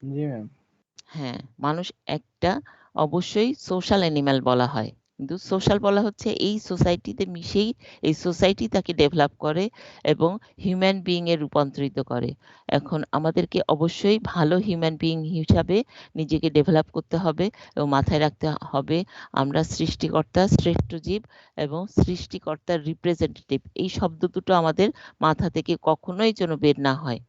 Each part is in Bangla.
জি ম্যাম। হ্যাঁ, মানুষ একটা অবশ্যই সোশ্যাল অ্যানিম্যাল বলা হয়, কিন্তু সোশ্যাল বলা হচ্ছে এই সোসাইটিতে মিশেই এই সোসাইটি তাকে ডেভেলপ করে এবং হিউম্যান বিইং এ রূপান্তরিত করে। এখন আমাদেরকে অবশ্যই ভালো হিউম্যান বিইং হিসাবে নিজেকে ডেভেলপ করতে হবে এবং মাথায় রাখতে হবে আমরা সৃষ্টিকর্তা শ্রেষ্ঠ জীব এবং সৃষ্টিকর্তার রিপ্রেজেন্টেটিভ। এই শব্দ দুটো আমাদের মাথা থেকে কখনোই যেন বের না হয়।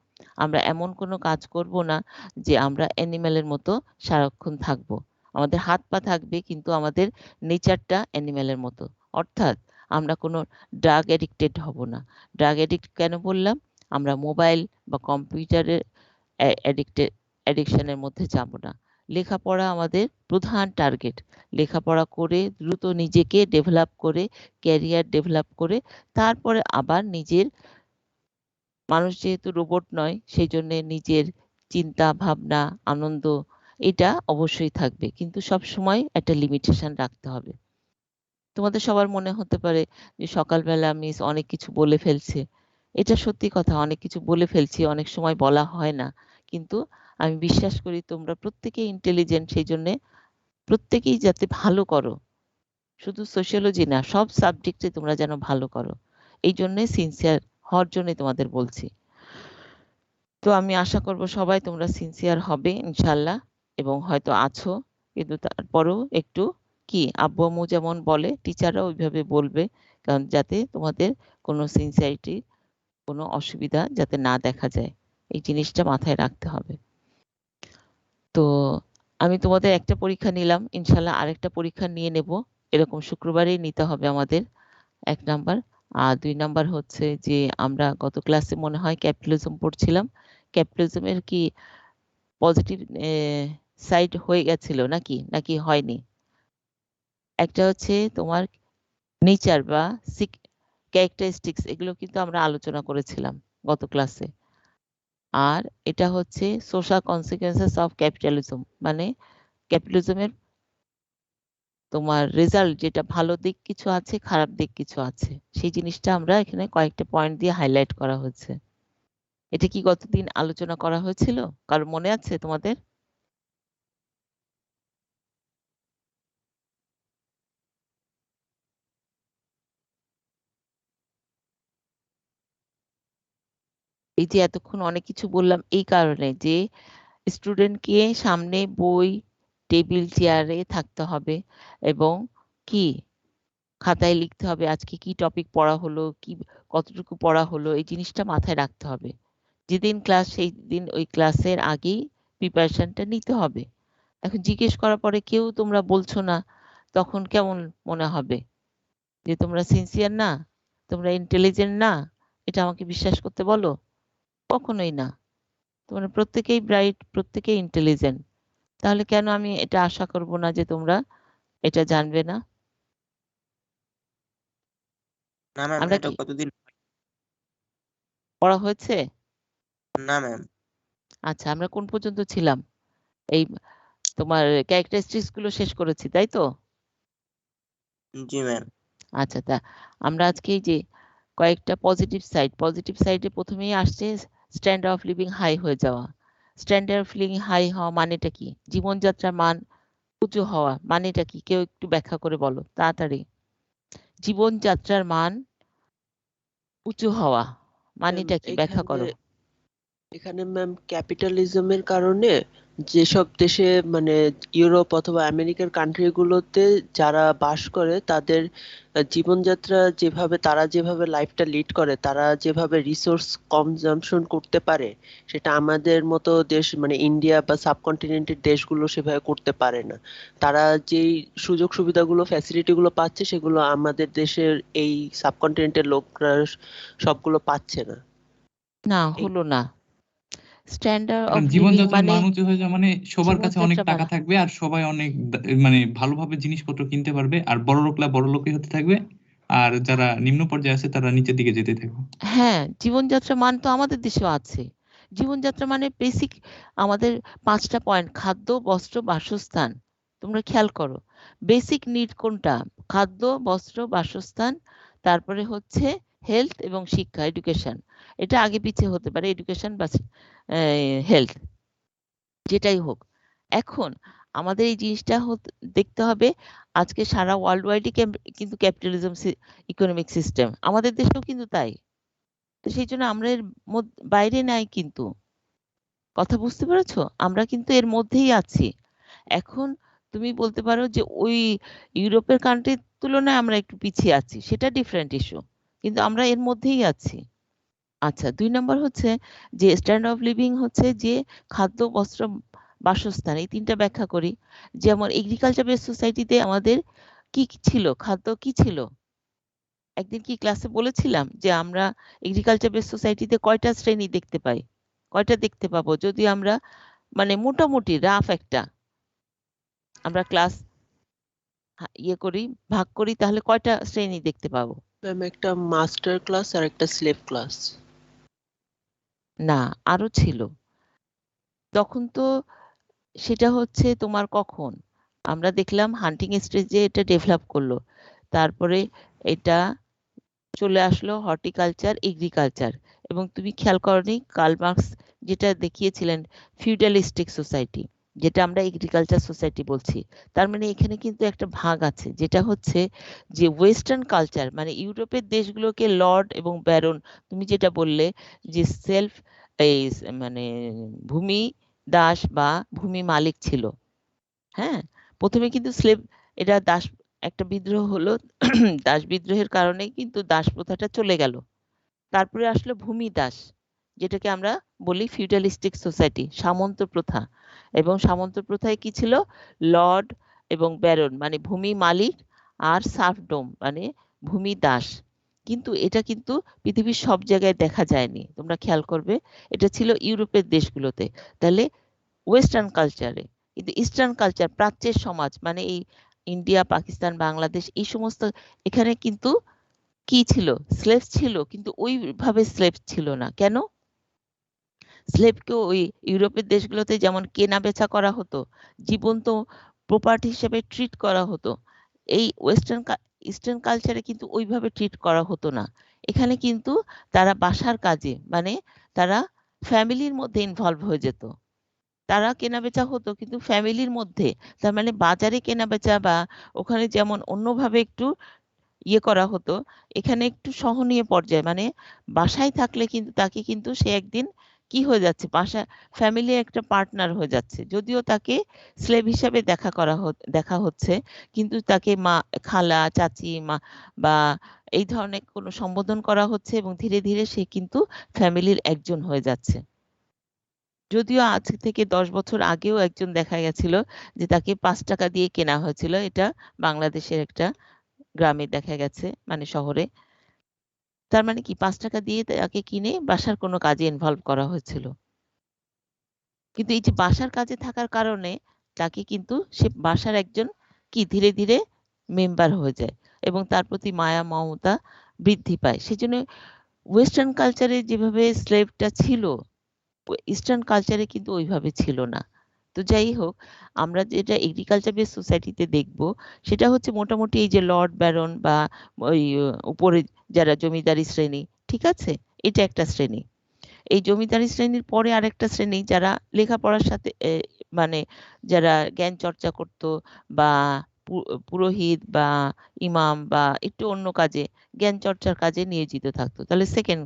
আমরা এমন কোনো কাজ করব না যে আমরা অ্যানিম্যালের মতো সারাক্ষণ থাকবো। আমাদের হাত পা থাকবে কিন্তু আমাদের নেচারটা অ্যানিম্যালের মতো। অর্থাৎ আমরা কোনো ড্রাগ অ্যাডিক্টেড হব না। ড্রাগ অ্যাডিক্ট কেন বললাম? আমরা মোবাইল বা কম্পিউটারের অ্যাডিকশনের মধ্যে যাব না। লেখাপড়া আমাদের প্রধান টার্গেট। লেখাপড়া করে দ্রুত নিজেকে ডেভেলপ করে ক্যারিয়ার ডেভেলপ করে তারপরে আবার নিজের, মানুষ যেহেতু রোবট নয় সেই জন্য নিজের চিন্তা ভাবনা আনন্দ এটা অবশ্যই থাকবে, কিন্তু সব সময় একটা লিমিটেশন রাখতে হবে। তোমাদের সবার মনে হতে পারে যে সকালবেলা মিস অনেক কিছু বলে ফেলছে। এটা সত্যি কথা, অনেক কিছু বলে ফেলছি, অনেক সময় বলা হয় না, কিন্তু আমি বিশ্বাস করি তোমরা প্রত্যেকেই ইন্টেলিজেন্ট, সেই জন্য প্রত্যেকেই যাতে ভালো করো, শুধু সোশিয়োলজি না সব সাবজেক্টে তোমরা যেন ভালো করো, এই জন্য সিনসিয়ার হওয়ার জন্য তোমাদের বলছি। তো আমি আশা করব সবাই তোমরা সিনসিয়ার হবে ইনশাল্লাহ, এবং হয়তো আছো, কিন্তু তারপরেও একটু কি আব্বু আম্মু যেমন বলে টিচাররা ওইভাবে বলবে, কারণ যাতে তোমাদের কোনো সিনসিয়ারিটি কোনো অসুবিধা যাতে না দেখা যায়, এই জিনিসটা মাথায় রাখতে হবে। তো আমি তোমাদের একটা পরীক্ষা নিলাম, ইনশাল্লাহ আরেকটা পরীক্ষা নিয়ে নেব, এরকম শুক্রবারেই নিতে হবে আমাদের 1 নাম্বার। আর 2 নাম্বার হচ্ছে যে আমরা গত ক্লাসে মনে হয় ক্যাপিটালিজম পড়ছিলাম, ক্যাপিটালিজমের কি পজিটিভ সাইড হয়ে গেছিল নাকি নাকি হয়নি? একটা হচ্ছে তোমার নেচার বা ক্যারেক্টারিস্টিক্স, এগুলো কিন্তু আমরা আলোচনা করেছিলাম গত ক্লাসে। আর এটা হচ্ছে সোশ্যাল কনসিকুয়েন্সেস অফ ক্যাপিটালিজম, মানে ক্যাপিটালিজমের তোমার রেজাল্ট যেটা ভালো দিক কিছু আছে খারাপ দিক কিছু আছে, সেই জিনিসটা আমরা এখানে কয়েকটা পয়েন্ট দিয়ে হাইলাইট করা হয়েছে। এটা কি গতদিন আলোচনা করা হয়েছিল? কারণ মনে আছে তোমাদের? এই যে এতক্ষণ অনেক কিছু বললাম এই কারণে যে স্টুডেন্টকে সামনে বই টেবিল চেয়ারে থাকতে হবে এবং কি খাতায় লিখতে হবে আজকে কি টপিক পড়া হলো, কি কতটুকু পড়া হলো, এই জিনিসটা মাথায় রাখতে হবে। যেদিন ক্লাস সেই দিন ওই ক্লাসের আগেই প্রিপারেশনটা নিতে হবে। এখন জিজ্ঞেস করার পরে কেউ তোমরা বলছো না, তখন কেমন মনে হবে যে তোমরা সিনসিয়ার না, তোমরা ইন্টেলিজেন্ট না, এটা আমাকে বিশ্বাস করতে বলো? কখনোই না। তোমরা প্রত্যেকেই ব্রাইট, প্রত্যেকেই ইন্টেলিজেন্ট, তাহলে কেন আমি এটা আশা করব না যে তোমরা এটা জানবে না? না ম্যাম, আমরা এটা কি কতদিন পড়া হয়েছে? না ম্যাম। আচ্ছা, আমরা কোন পর্যন্ত ছিলাম? এই তোমার ক্যারেক্টারিস্টিক্স গুলো শেষ করেছি তাই তো? জি ম্যাম। আচ্ছা, তা আমরা আজকে এই যে কয়েকটা পজিটিভ সাইডে প্রথমেই আসছে স্ট্যান্ডার্ড অফ লিভিং হাই হয়ে যাওয়া। স্ট্যান্ডার্ড অফ লিভিং হাই হওয়া মানেটা কি? জীবনযাত্রার মান উঁচু হওয়া মানেটা কি? কেউ একটু ব্যাখ্যা করে বলো তাড়াতাড়ি। জীবনযাত্রার মান উঁচু হওয়া মানেটা কি? ব্যাখ্যা করো। এখানে ম্যাম ক্যাপিটালিজমের কারণে যেসব দেশে মানে ইউরোপ অথবা আমেরিকার কান্ট্রি গুলোতে যারা বাস করে তাদের জীবনযাত্রা যেভাবে তারা যেভাবে লাইফটা লিড করে, তারা যেভাবে রিসোর্স কনজাম্পশন করতে পারে, সেটা আমাদের মতো দেশ মানে ইন্ডিয়া বা সাবকন্টিনেন্টের দেশগুলো সেভাবে করতে পারে না। তারা যেই সুযোগ সুবিধাগুলো ফ্যাসিলিটি গুলো পাচ্ছে সেগুলো আমাদের দেশের এই সাবকন্টিনেন্টের লোকরা সবগুলো পাচ্ছে না। না এই হলো না। স্ট্যান্ডার্ড মানে অফ লিভিং জীবনযাত্রার মানে মান উঁচু হয়ে যাওয়া মানে সবার কাছে অনেক জীবনযাত্রা টাকা থাকবে আর সবাই অনেক মানে ভালোভাবে জিনিসপত্র কিনতে পারবে, আর বড় লোকরা বড় লোকই হতে থাকবে, আর যারা নিম্ন পর্যায়ে আছে তারা নিচের দিকে যেতে থাকবে। হ্যাঁ, জীবনযাত্রার মান তো আমাদের দেশেও আছে। জীবনযাত্রা মানে বেসিক আমাদের ৫ টা পয়েন্ট: খাদ্য, বস্ত্র, বাসস্থান। তোমরা খেয়াল করো। বেসিক নিড কোনটা? খাদ্য, বস্ত্র, বাসস্থান, তারপরে হচ্ছে হেলথ এবং শিক্ষা, এডুকেশন। এটা আগে পিছে হতে পারে এডুকেশন বা হেলথ। যেটাই হোক। এখন আমাদের এই জিনিসটা দেখতে হবে আজকে সারা ওয়ার্ল্ড ওয়াইডই কিন্তু ক্যাপিটালিজম ইকোনমিক সিস্টেম, আমাদের দেশেও কিন্তু তাই। তো সেই জন্য আমরা এর বাইরে নাই, কিন্তু কথা বুঝতে পেরেছো? আমরা কিন্তু এর মধ্যেই আছি। এখন তুমি বলতে পারো যে ওই ইউরোপের কান্ট্রির তুলনায় আমরা একটু পিছিয়ে আছি, সেটা ডিফারেন্ট ইস্যু, কিন্তু আমরা এর মধ্যেই আছি। আচ্ছা, 2 নম্বর হচ্ছে যে স্ট্যান্ডার্ড অফ লিভিং হচ্ছে যে খাদ্য, বস্ত্র, বাসস্থান, এই তিনটা ব্যাখ্যা করি। যেমন এগ্রিকালচার বেস সোসাইটিতে আমাদের কি ছিল, খাদ্য কি ছিল? একদিন কি ক্লাসে বলেছিলাম যে আমরা এগ্রিকালচার বেস সোসাইটিতে কয়টা শ্রেণী দেখতে পাই, কয়টা দেখতে পাবো? যদি আমরা মানে মোটামুটি রাফ একটা আমরা ক্লাস ইয়ে করি, ভাগ করি, তাহলে কয়টা শ্রেণী দেখতে পাবো? ম্যাম একটা মাস্টার ক্লাস আর একটা স্লেভ ক্লাস। না, আরো ছিল। তখন তো সেটা হচ্ছে তোমার কখন আমরা দেখলাম হান্টিং স্টেজে এটা ডেভেলপ করলো, তারপরে এটা চলে আসলো হর্টিকালচার, এগ্রিকালচার, এবং তুমি খেয়াল করনি কার্ল মার্কস যেটা দেখিয়েছিলেন ফিউডালিস্টিক সোসাইটি, যেটা আমরা এগ্রিকালচার সোসাইটি বলছি। তার মানে এখানে কিন্তু একটা ভাগ আছে, যেটা হচ্ছে যে ওয়েস্টার্ন কালচার, মানে ইউরোপের দেশগুলোকে লর্ড এবং ব্যারন, তুমি যেটা বললে যে সেলফ এই মানে ভূমি দাস বা ভূমি মালিক ছিল। হ্যাঁ, প্রথমে কিন্তু স্লেভ, এটা দাস, একটা বিদ্রোহ হলো দাস বিদ্রোহের কারণে কিন্তু দাস প্রথাটা চলে গেল। তারপরে আসলো ভূমি দাস, যেটাকে আমরা বলি ফিউডালিস্টিক সোসাইটি, সামন্ত প্রথা। এবং সামন্ত প্রথায় কি ছিল? লর্ড এবং ব্যারন মানে ভূমি মালিক, আর সার্ফডম মানে ভূমি দাস। কিন্তু এটা কিন্তু পৃথিবীর সব জায়গায় দেখা যায়নি, তোমরা খেয়াল করবে, এটা ছিল ইউরোপের দেশগুলোতে। তাহলে ওয়েস্টার্ন কালচারে, কিন্তু ইস্টার্ন কালচার, প্রাচ্যের সমাজ মানে এই ইন্ডিয়া, পাকিস্তান, বাংলাদেশ, এই সমস্ত, এখানে কিন্তু কি ছিল? স্লেভ ছিল, কিন্তু ওইভাবে স্লেভ ছিল না। কেন? স্লেভকে ওই ইউরোপের দেশগুলোতে যেমন কেনা বেচা করা হতো, জীবন্ত প্রপার্টি হিসেবে ট্রিট করা হতো, এই ইস্টার্ন কালচারে কিন্তু ওইভাবে ট্রিট করা হতো না। এখানে কিন্তু তারা বাসার কাজে, মানে তারা ফ্যামিলির মধ্যে ইনভলভ হয়ে যেত, তারা কেনাবেচা হতো কিন্তু ফ্যামিলির মধ্যে। তার মানে বাজারে কেনাবেচা বা ওখানে যেমন অন্যভাবে একটু ইয়ে করা হতো, এখানে একটু সহনীয় পর্যায়ে, মানে বাসায় থাকলে কিন্তু তাকে কিন্তু সে একদিন কি হয়ে যাচ্ছে, বাসা ফ্যামিলি একটা পার্টনার হয়ে যাচ্ছে, যদিও তাকে স্লেভ হিসাবে দেখা হচ্ছে, কিন্তু তাকে মা, খালা, চাচি, মা বা এই ধরনের কোনো সম্বোধন করা হচ্ছে, এবং ধীরে ধীরে সে কিন্তু ফ্যামিলির একজন হয়ে যাচ্ছে। যদিও আজ থেকে 10 বছর আগেও একজন দেখা গেছিল যে তাকে 5 টাকা দিয়ে কেনা হয়েছিল, এটা বাংলাদেশের একটা গ্রামে দেখা গেছে, মানে শহরে। তার মানে কি 5 টাকা দিয়ে তাকে কিনে বাসার কোনো কাজে ইনভলভ করা হয়েছিল। কিন্তু এই যে বাসার কাজে থাকার কারণে তাকে কিন্তু সে বাসার একজন কি ধীরে ধীরে মেম্বার হয়ে যায়, এবং তার প্রতি মায়া মমতা বৃদ্ধি পায়। সেজন্য ওয়েস্টার্ন কালচারে যেভাবে স্লেভটা ছিল, ইস্টার্ন কালচারে কিন্তু ওইভাবে ছিল না। তো যাই হোক, আমরা যেটা এগ্রিকালচার বেস সোসাইটিতে দেখব সেটা হচ্ছে মোটামুটি এই যে লর্ড ব্যারন বা ওই উপরে যারা জমিদারি শ্রেণী, ঠিক আছে, এটা একটা শ্রেণী। এই জমিদারি শ্রেণীর পরে আরেকটা শ্রেণী যারা লেখাপড়ার সাথে মানে যারা জ্ঞান চর্চা করত, বা পুরোহিত বা ইমাম বা একটু অন্য কাজে, জ্ঞান চর্চার কাজে নিয়োজিত থাকতো। তাহলে সেকেন্ড।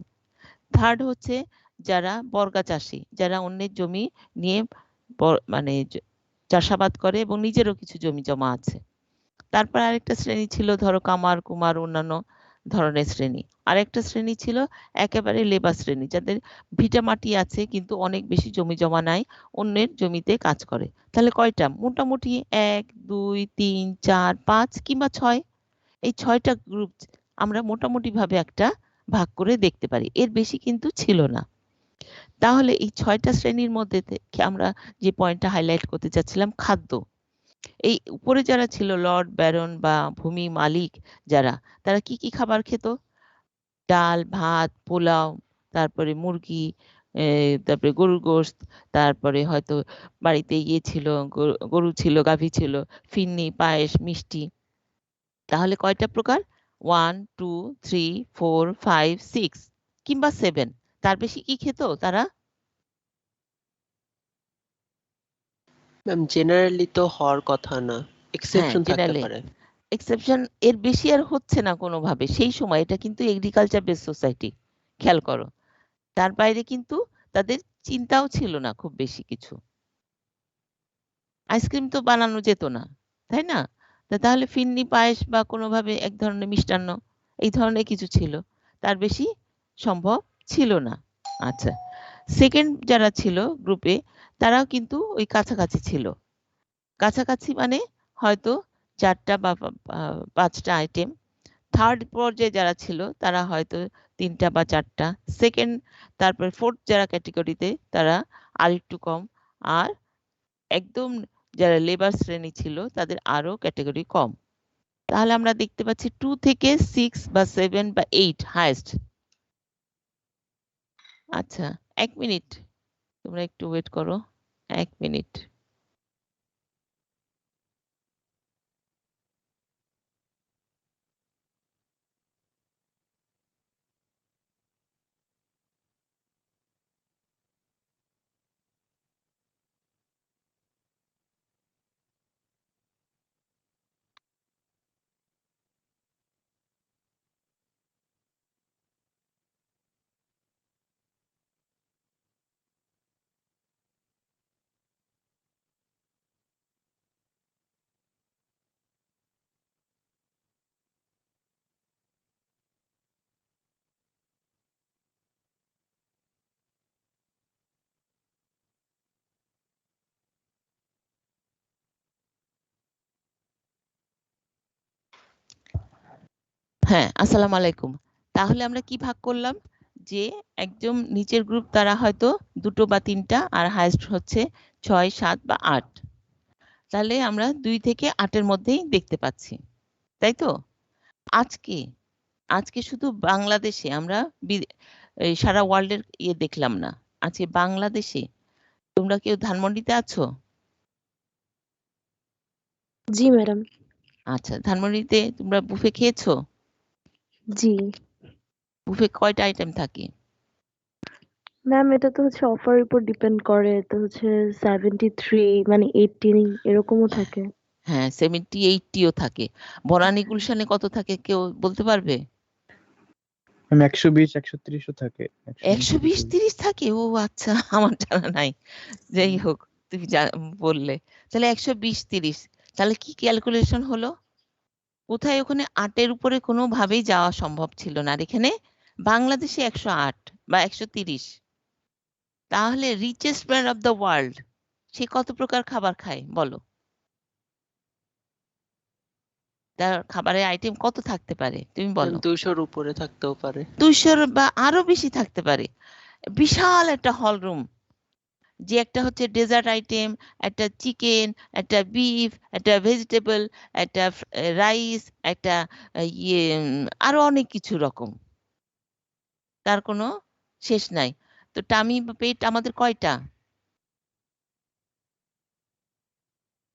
থার্ড হচ্ছে যারা বর্গা চাষী, যারা অন্যের জমি নিয়ে মানে চাষাবাদ করে এবং নিজেরও কিছু জমি জমা আছে। তারপর আরেকটা শ্রেণী ছিল ধরো কামার, কুমার, অন্যান্য ধরনের শ্রেণী। আরেকটা শ্রেণী ছিল একেবারে লেবার শ্রেণী, যাদের ভিটা মাটি আছে কিন্তু অনেক বেশি জমি জমা নাই, অন্যের জমিতে কাজ করে। তাহলে কয়টা? মোটামুটি 1, 2, 3, 4, 5 কিংবা 6, এই 6টা গ্রুপ আমরা মোটামুটি ভাবে একটা ভাগ করে দেখতে পারি, এর বেশি কিন্তু ছিল না। তাহলে এই 6টা শ্রেণীর মধ্যে থেকে আমরা যে পয়েন্টটা হাইলাইট করতে চাচ্ছিলাম, খাদ্য। এই উপরে যারা ছিল লর্ড ব্যারন বা ভূমি মালিক যারা, তারা কি কি খাবার খেত? ডাল, ভাত, পোলাও, তারপরে মুরগি, তারপরে গরুর গোশত, তারপরে হয়তো বাড়িতে ইয়ে ছিল, গরু ছিল, গাভী ছিল, ফিরনি, পায়েস, মিষ্টি। তাহলে কয়টা প্রকার? 1, 2, 3, 4, 5, 6 কিংবা 7। তার বেশি কি খেত তারা? ম্যাম জেনারেলি তো হওয়ার কথা না, এক্সেপশন থাকতে জেনারেলি পারে। এক্সেপশন এর বেশি আর হচ্ছে না কোনোভাবে সেই সময়। এটা কিন্তু এগ্রিকালচার বেস সোসাইটি, খেয়াল করো। তার বাইরে কিন্তু তাদের চিন্তাও ছিল না খুব বেশি কিছু। আইসক্রিম তো বানানো যেত না, তাই না? তাহলে ফিরনি পায়েস বা কোনোভাবে এক ধরনের মিষ্টান্ন এই ধরনের কিছু ছিল, তার বেশি সম্ভব ছিল না। আচ্ছা, সেকেন্ড যারা ছিল গ্রুপে তারাও কিন্তু ওই কাছাকাছি ছিল। কাছাকাছি মানে হয়তো 4টা বা 5টা আইটেম। থার্ড পর্যায়ে যারা ছিল তারা হয়তো 3টা বা 4টা। সেকেন্ড, তারপর ফোর্থ যারা ক্যাটেগরিতে তারা আরেকটু কম। আর একদম যারা লেবার শ্রেণী ছিল তাদের আরো ক্যাটেগরি কম। তাহলে আমরা দেখতে পাচ্ছি 2 থেকে 6 বা 7 বা 8 হাইয়েস্ট। আচ্ছা, 1 মিনিট, তোমরা একটু ওয়েট করো, 1 মিনিট। হ্যাঁ, আসসালামু আলাইকুম। তাহলে আমরা কি ভাগ করলাম যে একদম নিচের গ্রুপ তারা হয়তো 2টো বা 3টা, আর হাইয়েস্ট হচ্ছে 6, 7 বা 8। তাহলে আমরা 2 থেকে 8-এর মধ্যেই দেখতে পাচ্ছি, তাই তো? আজকে শুধু বাংলাদেশে আমরা এই সারা ওয়ার্ল্ডের দেখলাম না। আজকে বাংলাদেশে তোমরা কেউ ধানমন্ডিতে আছো? জি ম্যাডাম। আচ্ছা, ধানমন্ডিতে তোমরা বুফে খেয়েছো? জি বুফে কয়টা আইটেম থাকে? ম্যাম, এটা তো হচ্ছে অফারের উপর ডিপেন্ড করে, তো হচ্ছে 73 মানে 18 এরকমও থাকে। হ্যাঁ, 70, 80ও থাকে। বনানী গুলশানে কত থাকে কেউ বলতে পারবে? 120, 130 ও থাকে। 120, 30 থাকে? ও আচ্ছা, আমার জানা নাই। যাই হোক, তুমি বললে। তাহলে 120, 30। তাহলে কি ক্যালকুলেশন হলো? কোথায় ওখানে 8-এর উপরে কোনোভাবেই যাওয়া সম্ভব ছিল না। আর এখানে বাংলাদেশে 108 বা 130। তাহলে richest man of the world সে কত প্রকার খাবার খায় বলো? তার খাবারের আইটেম কত থাকতে পারে তুমি ম্যাম বলো? 200-র উপরে থাকতেও পারে। 200 বা আরো বেশি থাকতে পারে। বিশাল একটা হল রুম, যে একটা হচ্ছে ডেজার্ট আইটেম, একটা চিকেন, একটা বিফ, একটা ভেজিটেবল, একটা রাইস, একটা আরো অনেক কিছু রকম, তার কোনো শেষ নাই। তো টামি বা পেট আমাদের কয়টা?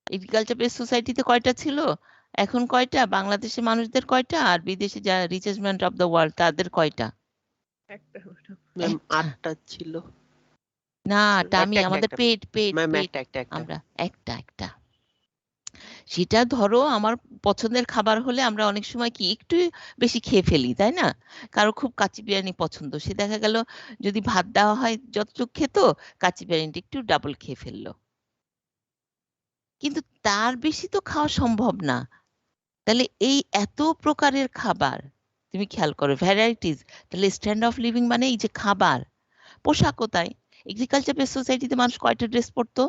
এগ্রিকালচার বেস সোসাইটিতে কয়টা ছিল, এখন কয়টা? বাংলাদেশের মানুষদের কয়টা, আর বিদেশে যা richest man of the world তাদের কয়টা? ম্যাম একটা। 8টা ছিল। না, টামি একটা, আমাদের একটা। পেট পেট ম্যাম পেট। একটা। আমরা একটা। সেটা ধরো আমার পছন্দের খাবার হলে আমরা অনেক সময় কি একটু বেশি খেয়ে ফেলি, তাই না? কারো খুব কাচ্চি বিরিয়ানি পছন্দ, সে দেখা গেল যদি ভাত দেওয়া হয় যতটুক খেত, কাচ্চি বিরিয়ানিটা একটু ডাবল খেয়ে ফেললো। কিন্তু তার বেশি তো খাওয়া সম্ভব না। তাহলে এই এত প্রকারের খাবার তুমি খেয়াল করো, ভ্যারাইটিস। তাহলে স্ট্যান্ড অফ লিভিং মানে এই যে খাবার, পোশাকও তাই। এগ্রিকালচার বেস সোসাইটিতে মানুষ কয়টা ড্রেস পরতো?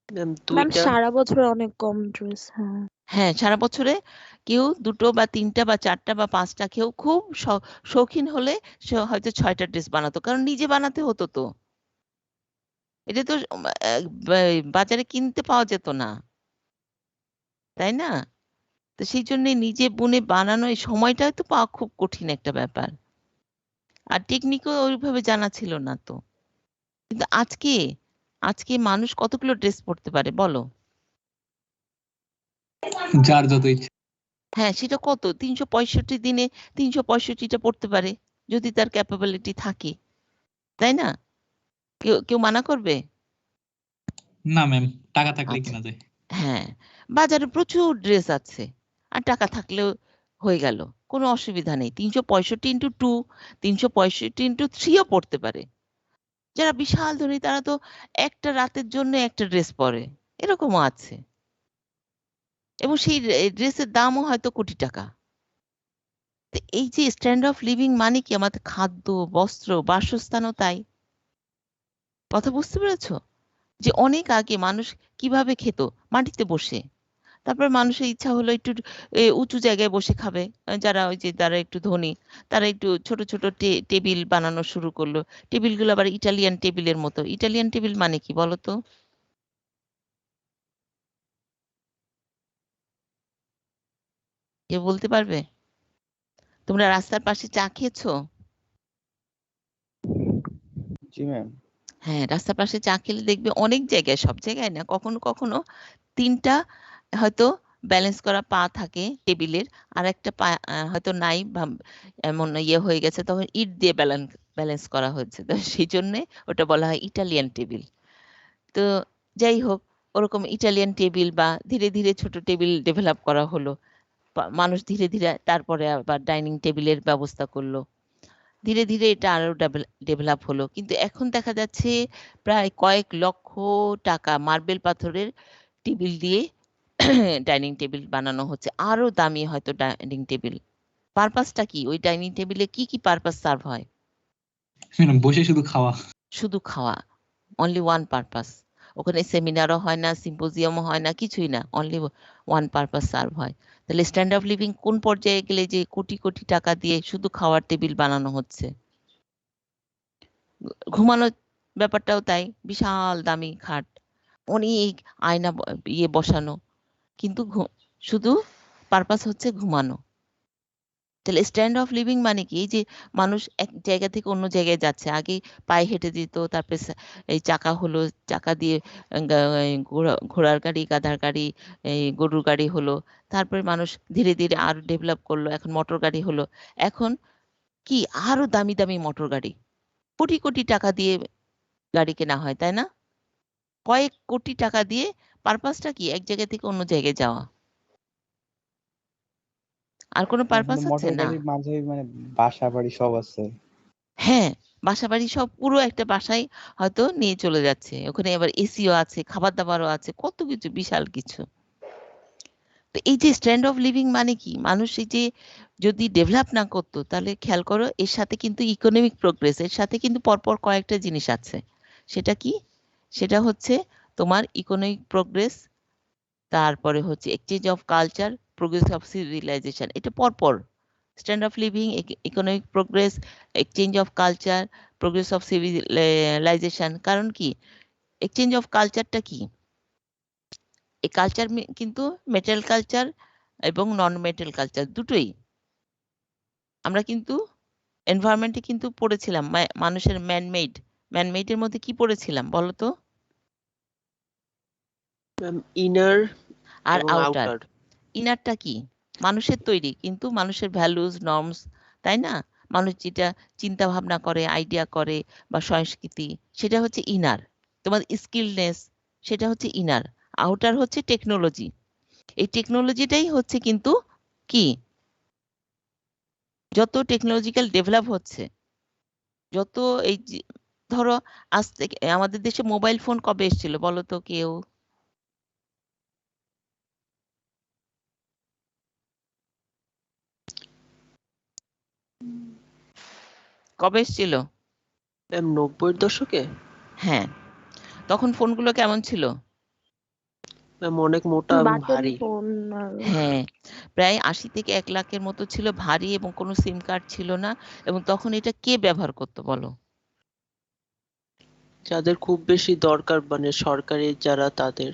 ম্যাম ম্যাম 2টা। সারা বছর অনেক কম ড্রেস। হ্যাঁ হ্যাঁ, সারা বছরে কেউ 2টো বা 3টা বা 4টা বা 5টা, কেউ খুব শৌখিন হলে সে হয়তো 6টা ড্রেস বানাতো, কারণ নিজে বানাতে হতো তো। এটা তো বাজারে কিনতে পাওয়া যেত না, তাই না? তো সেই জন্য নিজে বুনে বানানো এই সময়টাই তো পাওয়া খুব কঠিন একটা ব্যাপার। আর টেকনিকও ওইভাবে জানা ছিল না তো। কিন্তু আজকে মানুষ কতগুলো ড্রেস পরতে পারে বলো? যার যত ইচ্ছা। হ্যাঁ, সেটা কত? 365 দিনে 365টা পড়তে পারে, যদি তার ক্যাপাবিলিটি থাকে, তাই না? কেউ কেউ মানা করবে? না ম্যাম, টাকা থাকলে আচ্ছা। কেনা যায়। হ্যাঁ, বাজারে প্রচুর ড্রেস আছে আর টাকা থাকলেও হয়ে গেল, কোনো অসুবিধা নেই। 365 ইন্টু 2, 365 ইন্টু 3ও পড়তে পারে। যারা বিশাল ধনী তারা তো একটা রাতের জন্য একটা ড্রেস পরে, এরকমও আছে। এবং সেই ড্রেসের দামও হয়তো কোটি টাকা। তো এই যে স্ট্যান্ডার্ড অফ লিভিং মানে কি? আমাদের খাদ্য, বস্ত্র, বাসস্থানও তাই। কথা বুঝতে পেরেছ? যে অনেক আগে মানুষ কিভাবে খেত? মাটিতে বসে। তারপর মানুষের ইচ্ছা হলো একটু উঁচু জায়গায় বসে খাবে। যারা ওই যে যারা একটু ধনী তারা একটু ছোট, ছোট টেবিল বানানো শুরু করলো। টেবিলগুলো আবার ইটালিয়ান টেবিলের মতো। ইটালিয়ান টেবিল মানে কি বলো তো? কেউ বলতে পারবে? তোমরা রাস্তার পাশে চা খেয়েছো? জি ম্যাম। হ্যাঁ, রাস্তার পাশে চা খেলে দেখবে অনেক জায়গায়, সব জায়গায় না, কখনো, কখনো ৩ টা হয়তো ব্যালেন্স করা পা থাকে টেবিলের। আরেকটা পা হয়তো নাই বা এমন ইয়ে হয়ে গেছে, তখন ইট দিয়ে ব্যালেন্স করা হয়েছে। তো সেইজন্যে ওটা বলা হয় ইটালিয়ান টেবিল। তো যাই হোক, ওরকম ইটালিয়ান টেবিল বা ধীরে, ধীরে ছোট টেবিল ডেভেলপ করা হলো। মানুষ ধীরে, ধীরে তারপরে আবার ডাইনিং টেবিলের ব্যবস্থা করলো। ধীরে, ধীরে এটা আরো ডেভেলপ হলো। কিন্তু এখন দেখা যাচ্ছে প্রায় কয়েক লক্ষ টাকা মার্বেল পাথরের টেবিল দিয়ে ডাইনিং টেবিল বানানো হচ্ছে। আরো দামি হয়তো ডাইনিং টেবিল। পারপাসটা কি? ওই ডাইনিং টেবিলে কি, কি পারপাস সার্ভ হয়? ম্যাডাম বসে শুধু খাওয়া। শুধু খাওয়া। Only one purpose. ওখানে সেমিনারও হয় না, সিম্পোজিয়ামও হয় না, কিছুই না। অনলি ওয়ান পারপাস সার্ভ হয়। তাহলে স্ট্যান্ডার্ড অফ লিভিং কোন পর্যায়ে গেলে যে কোটি, কোটি টাকা দিয়ে শুধু খাওয়ার টেবিল বানানো হচ্ছে? ঘুমানোর ব্যাপারটাও তাই। বিশাল দামি খাট, অনেক আয়না ইয়ে বসানো। কিন্তু শুধু পারপাস হচ্ছে ঘুমানো। তাহলে স্ট্যান্ড অফ লিভিং মানে কি? এই যে মানুষ এক জায়গা থেকে অন্য জায়গায় যাচ্ছে। আগে পায়ে হেঁটে যেত, তারপরে এই চাকা হলো, চাকা দিয়ে ঘোড়ার গাড়ি, গাধার গাড়ি, এই গরুর গাড়ি হলো। তারপরে মানুষ ধীরে, ধীরে আরো ডেভেলপ করলো। এখন মোটর গাড়ি হলো। এখন কি আরো দামি, দামি মোটর গাড়ি। কোটি, কোটি টাকা দিয়ে গাড়ি কেনা হয়, তাই না? কয়েক কোটি টাকা দিয়ে পারপাসটা কি? এক জায়গা থেকে অন্য জায়গায় যাওয়া। আর কোনো পারপাস আছে? মোটর না। গাড়ির মাঝে মানে বাসা বাড়ি সব আছে। হ্যাঁ, বাসাবাড়ি সব পুরো একটা বাসায় হয়তো নিয়ে চলে যাচ্ছে। ওখানে আবার এসিও আছে, খাবার-দাবারও আছে, কত কিছু, বিশাল কিছু। তো এই যে স্ট্যান্ড অফ লিভিং মানে কি? মানুষ এই যে যদি ডেভেলপ না করতো, তাহলে খেয়াল করো এর সাথে কিন্তু ইকোনমিক প্রোগ্রেস, এর সাথে কিন্তু পরপর কয়েকটা জিনিস আছে। সেটা কি? সেটা হচ্ছে তোমার ইকোনমিক প্রোগ্রেস, তারপরে হচ্ছে exchange of culture, progress of civilization. এটা পরপর। Stand of living, economic progress, exchange of culture, progress of civilization. কারণ কি? এক্সচেঞ্জ অফ কালচারটা কি? এই কালচার কিন্তু মেটাল কালচার এবং নন মেটাল কালচার দুটোই। আমরা কিন্তু এনভায়রনমেন্টে কিন্তু পড়েছিলাম মানুষের ম্যানমেড। ম্যানমেডের মধ্যে কি পড়েছিলাম বলো তো? ইনার আর এবং আউটার। আউটার। ইনারটা কি? মানুষের তৈরি, কিন্তু মানুষের ভ্যালুজ, নর্মস, তাই না? মানুষ যেটা চিন্তা ভাবনা করে, আইডিয়া করে বা সংস্কৃতি, সেটা হচ্ছে ইনার। তোমার স্কিলনেস, সেটা হচ্ছে ইনার। আউটার হচ্ছে টেকনোলজি। এই টেকনোলজিটাই হচ্ছে কিন্তু কি? যত টেকনোলজিক্যাল ডেভেলপ হচ্ছে, যত এই যে ধরো আজ থেকে আমাদের দেশে মোবাইল ফোন কবে এসেছিল বলো তো কেউ? কবে এসেছিল? 90-এর দশকে। হ্যাঁ, তখন ফোনগুলো কেমন ছিল? অনেক মোটা এবং বাটন ভারী। ফোন আর হ্যাঁ, প্রায় ৮০ থেকে ১ লাখের মতো ছিল, ভারী, এবং কোনো সিম কার্ড ছিল না। এবং তখন এটা কে ব্যবহার করতো বলো? যাদের খুব বেশি দরকার, মানে সরকারি যারা, তাদের।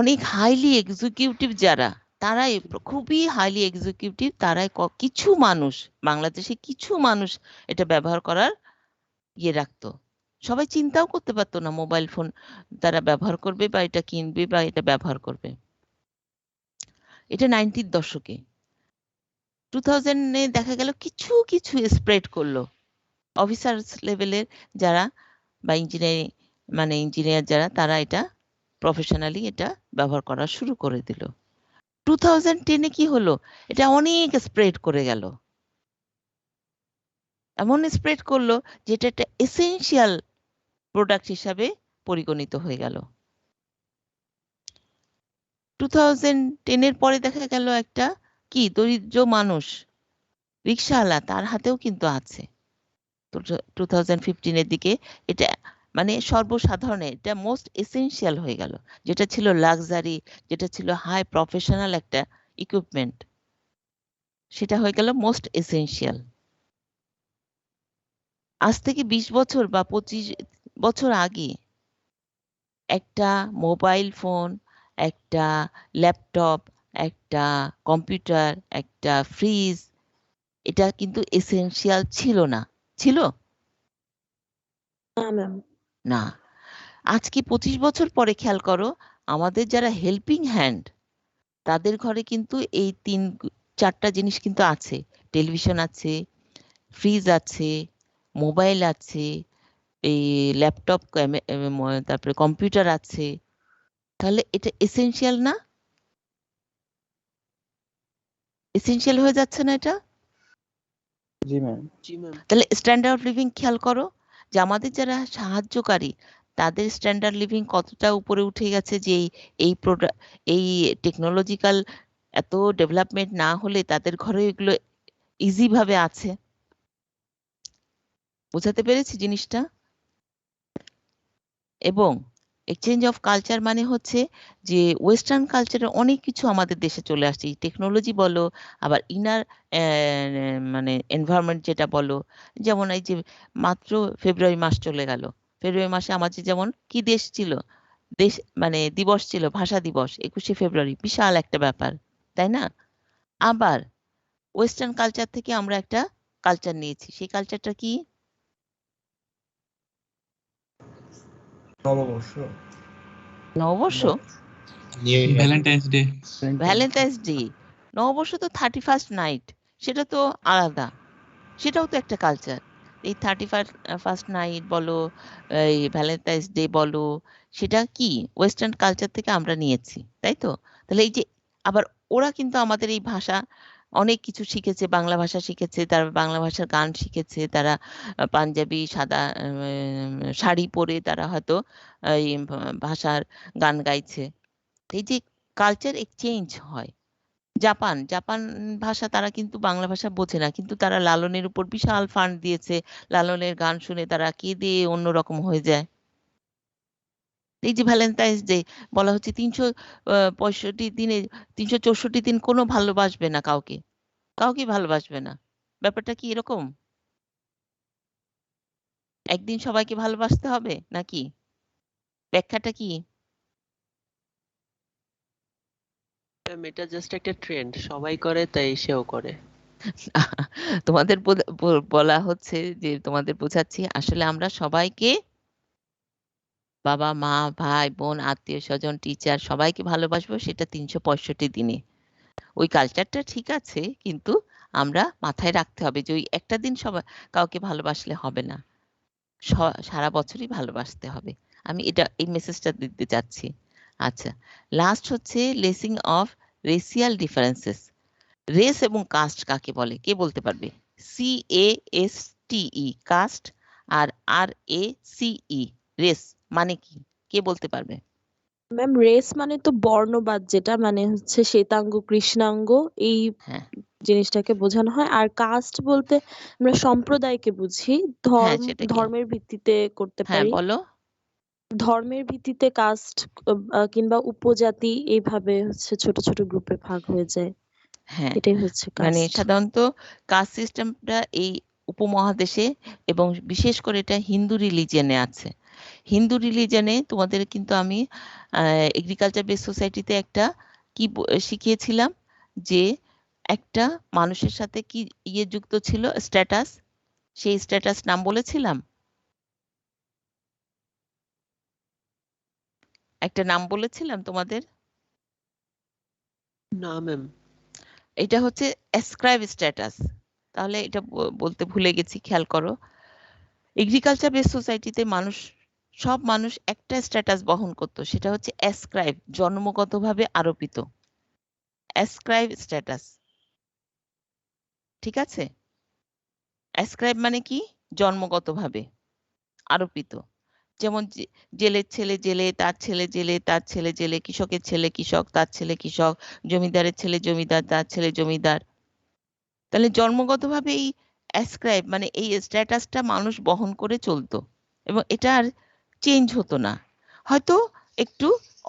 অনেক হাইলি এক্সিকিউটিভ যারা, তারাই খুবই হাইলি এক্সিকিউটিভ, তারাই কিছু মানুষ, বাংলাদেশে কিছু মানুষ এটা ব্যবহার করার ইয়ে রাখতো। সবাই চিন্তাও করতে পারতো না মোবাইল ফোন তারা ব্যবহার করবে বা এটা কিনবে বা এটা ব্যবহার করবে। এটা 90-র দশকে। 2000-এ দেখা গেল কিছু, কিছু স্প্রেড করলো। অফিসার্স লেভেলের যারা বা ইঞ্জিনিয়ার যারা তারা এটা প্রফেশনালি এটা ব্যবহার করা শুরু করে দিল। 2010-এ কি হলো? এটা অনেক স্প্রেড করে গেল। এমন স্প্রেড করলো যে এটা একটা এসেনশিয়াল প্রোডাক্ট হিসাবে পরিগণিত হয়ে গেল। 2010-এর পরে দেখা গেল একটা কি দরিদ্র মানুষ রিকশাওয়ালা তার হাতেও কিন্তু আছে। 2015-এর দিকে এটা মানে সর্বসাধারণে এটা মোস্ট এসেনশিয়াল হয়ে গেল। যেটা ছিল লাক্সারি, যেটা ছিল হাই প্রফেশনাল একটা ইকুইপমেন্ট, সেটা হয়ে গেল মোস্ট এসেনশিয়াল। আজ থেকে 20 বছর বা 25 বছর আগে একটা মোবাইল ফোন, একটা ল্যাপটপ, একটা কম্পিউটার, একটা ফ্রিজ, এটা কিন্তু এসেনশিয়াল ছিল না। ছিল? না ম্যাম। না। আজকে 25 বছর পরে খেয়াল করো, আমাদের যারা হেল্পিং হ্যান্ড তাদের ঘরে কিন্তু এই 3-4টা জিনিস কিন্তু আছে। টেলিভিশন আছে, ফ্রিজ আছে, মোবাইল আছে, এই ল্যাপটপ, তারপরে কম্পিউটার আছে। তাহলে এটা এসেনশিয়াল না? এসেনশিয়াল হয়ে যাচ্ছে না এটা? জি ম্যাম। জি ম্যাম। তাহলে স্ট্যান্ডার্ড অফ লিভিং খেয়াল করো যে আমাদের যারা সাহায্যকারী তাদের স্ট্যান্ডার্ড লিভিং কতটা উপরে উঠে গেছে, যে এই টেকনোলজিক্যাল এত ডেভেলপমেন্ট না হলে তাদের ঘরে এগুলো ইজি ভাবে আছে। বোঝাতে পেরেছি জিনিসটা? এবং এক্সচেঞ্জ অফ কালচার মানে হচ্ছে যে ওয়েস্টার্ন কালচারের অনেক কিছু আমাদের দেশে চলে আসছে, টেকনোলজি বলো, আবার ইনার মানে এনভায়রনমেন্ট যেটা বলো। যেমন এই যে মাত্র ফেব্রুয়ারি মাস চলে গেল, ফেব্রুয়ারি মাসে আমাদের যেমন কি দেশ ছিল, দেশ মানে দিবস ছিল, ভাষা দিবস, 21শে ফেব্রুয়ারি, বিশাল একটা ব্যাপার, তাই না? আবার ওয়েস্টার্ন কালচার থেকে আমরা একটা কালচার নিয়েছি, সেই কালচারটা কি? নববর্ষ। নববর্ষ? Valentine's day. Valentine's day. নববর্ষ তো 31st নাইট, সেটা তো আলাদা, সেটাও তো একটা কালচার। এই 31st নাইট বলো, এই ভ্যালেন্টাইন্স ডে বলো, সেটা কি ওয়েস্টার্ন কালচার থেকে আমরা নিয়েছি, তাই তো? তাহলে এই যে আবার ওরা কিন্তু আমাদের এই ভাষা অনেক কিছু শিখেছে, বাংলা ভাষা শিখেছে, তারা বাংলা ভাষার গান শিখেছে, তারা পাঞ্জাবি সাদা শাড়ি পরে তারা হয়তো এই ভাষার গান গাইছে। এই যে কালচার এক্সচেঞ্জ হয়। জাপান ভাষা তারা কিন্তু বাংলা ভাষা বোঝে না, কিন্তু তারা লালনের উপর বিশাল ফান্ড দিয়েছে, লালনের গান শুনে তারা কেঁদে অন্যরকম হয়ে যায়। এই যে ভ্যালেন্টাইন্স ডে বলা হচ্ছে 365 দিনে 364 দিন কোনো ভালোবাসবে না কাউকে, কাউকে ভালোবাসবে না। ব্যাপারটা কি এরকম? একদিন সবাইকে ভালোবাসতে হবে নাকি? ব্যাখ্যাটা কি? ম্যাম, এটা জাস্ট একটা ট্রেন্ড, সবাই করে তাই সেও করে। তোমাদের বলা হচ্ছে যে তোমাদের বোঝাচ্ছি আসলে আমরা সবাইকে, বাবা মা ভাই বোন আত্মীয় স্বজন টিচার সবাইকে ভালোবাসবো, সেটা 365 দিনে। ওই কালচারটা ঠিক আছে, কিন্তু আমরা মাথায় রাখতে হবে যে ওই একটা দিন সবাই কাউকে ভালোবাসলে হবে না, সারা বছরই ভালোবাসতে হবে। আমি এই মেসেজটা দিতে চাচ্ছি। আচ্ছা, লাস্ট হচ্ছে লেসিং অফ রেসিয়াল ডিফারেন্সেস। রেস এবং কাস্ট কাকে বলে কে বলতে পারবে? CASTE কাস্ট, আর RACE রেস মানে কি কে বলতে পারবে? ম্যাম রেস মানে তো বর্ণবাদ, যেটা মানে হচ্ছে শ্বেতাঙ্গ কৃষ্ণাঙ্গ এই হ্যাঁ জিনিসটাকে বোঝানো হয়। আর কাস্ট বলতে আমরা সম্প্রদায়কে বুঝি, হ্যাঁ সেটাকে, ধর্মের ভিত্তিতে করতে হ্যাঁ পারি। বলো। ধর্মের ভিত্তিতে কাস্ট কিংবা উপজাতি এইভাবে হচ্ছে ছোট ছোট গ্রুপে ভাগ হয়ে যায়, হ্যাঁ এটাই হচ্ছে মানে কাস্ট। সাধারণত কাস্ট সিস্টেমটা এই উপমহাদেশে এবং বিশেষ করে এটা হিন্দু রিলিজিয়নে আছে। হিন্দু রিলিজিয়নে তোমাদের কিন্তু আমি এগ্রিকালচার বেস সোসাইটিতে একটা কি শিখিয়েছিলাম যে একটা মানুষের সাথে কি যুক্ত ছিল, স্ট্যাটাস, সেই স্ট্যাটাস নাম বলেছিলাম, একটা নাম বলেছিলাম তোমাদের। না ম্যাম। এটা হচ্ছে অ্যাসক্রাইব স্ট্যাটাস। তাহলে এটা বলতে ভুলে গেছি, খেয়াল করো। এগ্রিকালচার বেস সোসাইটিতে সব মানুষ একটা স্ট্যাটাস বহন করত, সেটা হচ্ছে অ্যাসক্রাইব, জন্মগতভাবে আরোপিত অ্যাসক্রাইব স্ট্যাটাস। ঠিক আছে, অ্যাসক্রাইব মানে কি? জন্মগতভাবে আরোপিত। যেমন জেলের ছেলে জেলে, তার ছেলে জেলে, তার ছেলে জেলে, কৃষকের ছেলে কৃষক, তার ছেলে কৃষক, জমিদারের ছেলে জমিদার, তার ছেলে জমিদার। তাহলে জন্মগতভাবে এই অ্যাসক্রাইব মানে এই স্ট্যাটাসটা মানুষ বহন করে চলতো এবং এটা আর চেঞ্জ হতো না। হয়তো একটু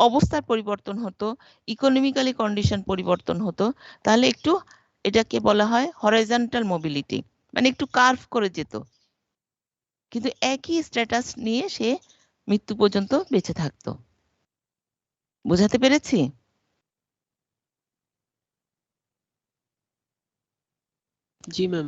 অবস্থার পরিবর্তন হতো, ইকোনমিক্যালি কন্ডিশন পরিবর্তন হতো, তাহলে একটু এটাকে বলা হয় হরাইজন্টাল মোবিলিটি, মানে একটু কার্ভ করে যেত, কিন্তু একই স্ট্যাটাস নিয়ে সে মৃত্যু পর্যন্ত বেঁচে থাকতো। বোঝাতে পেরেছি? জি ম্যাম।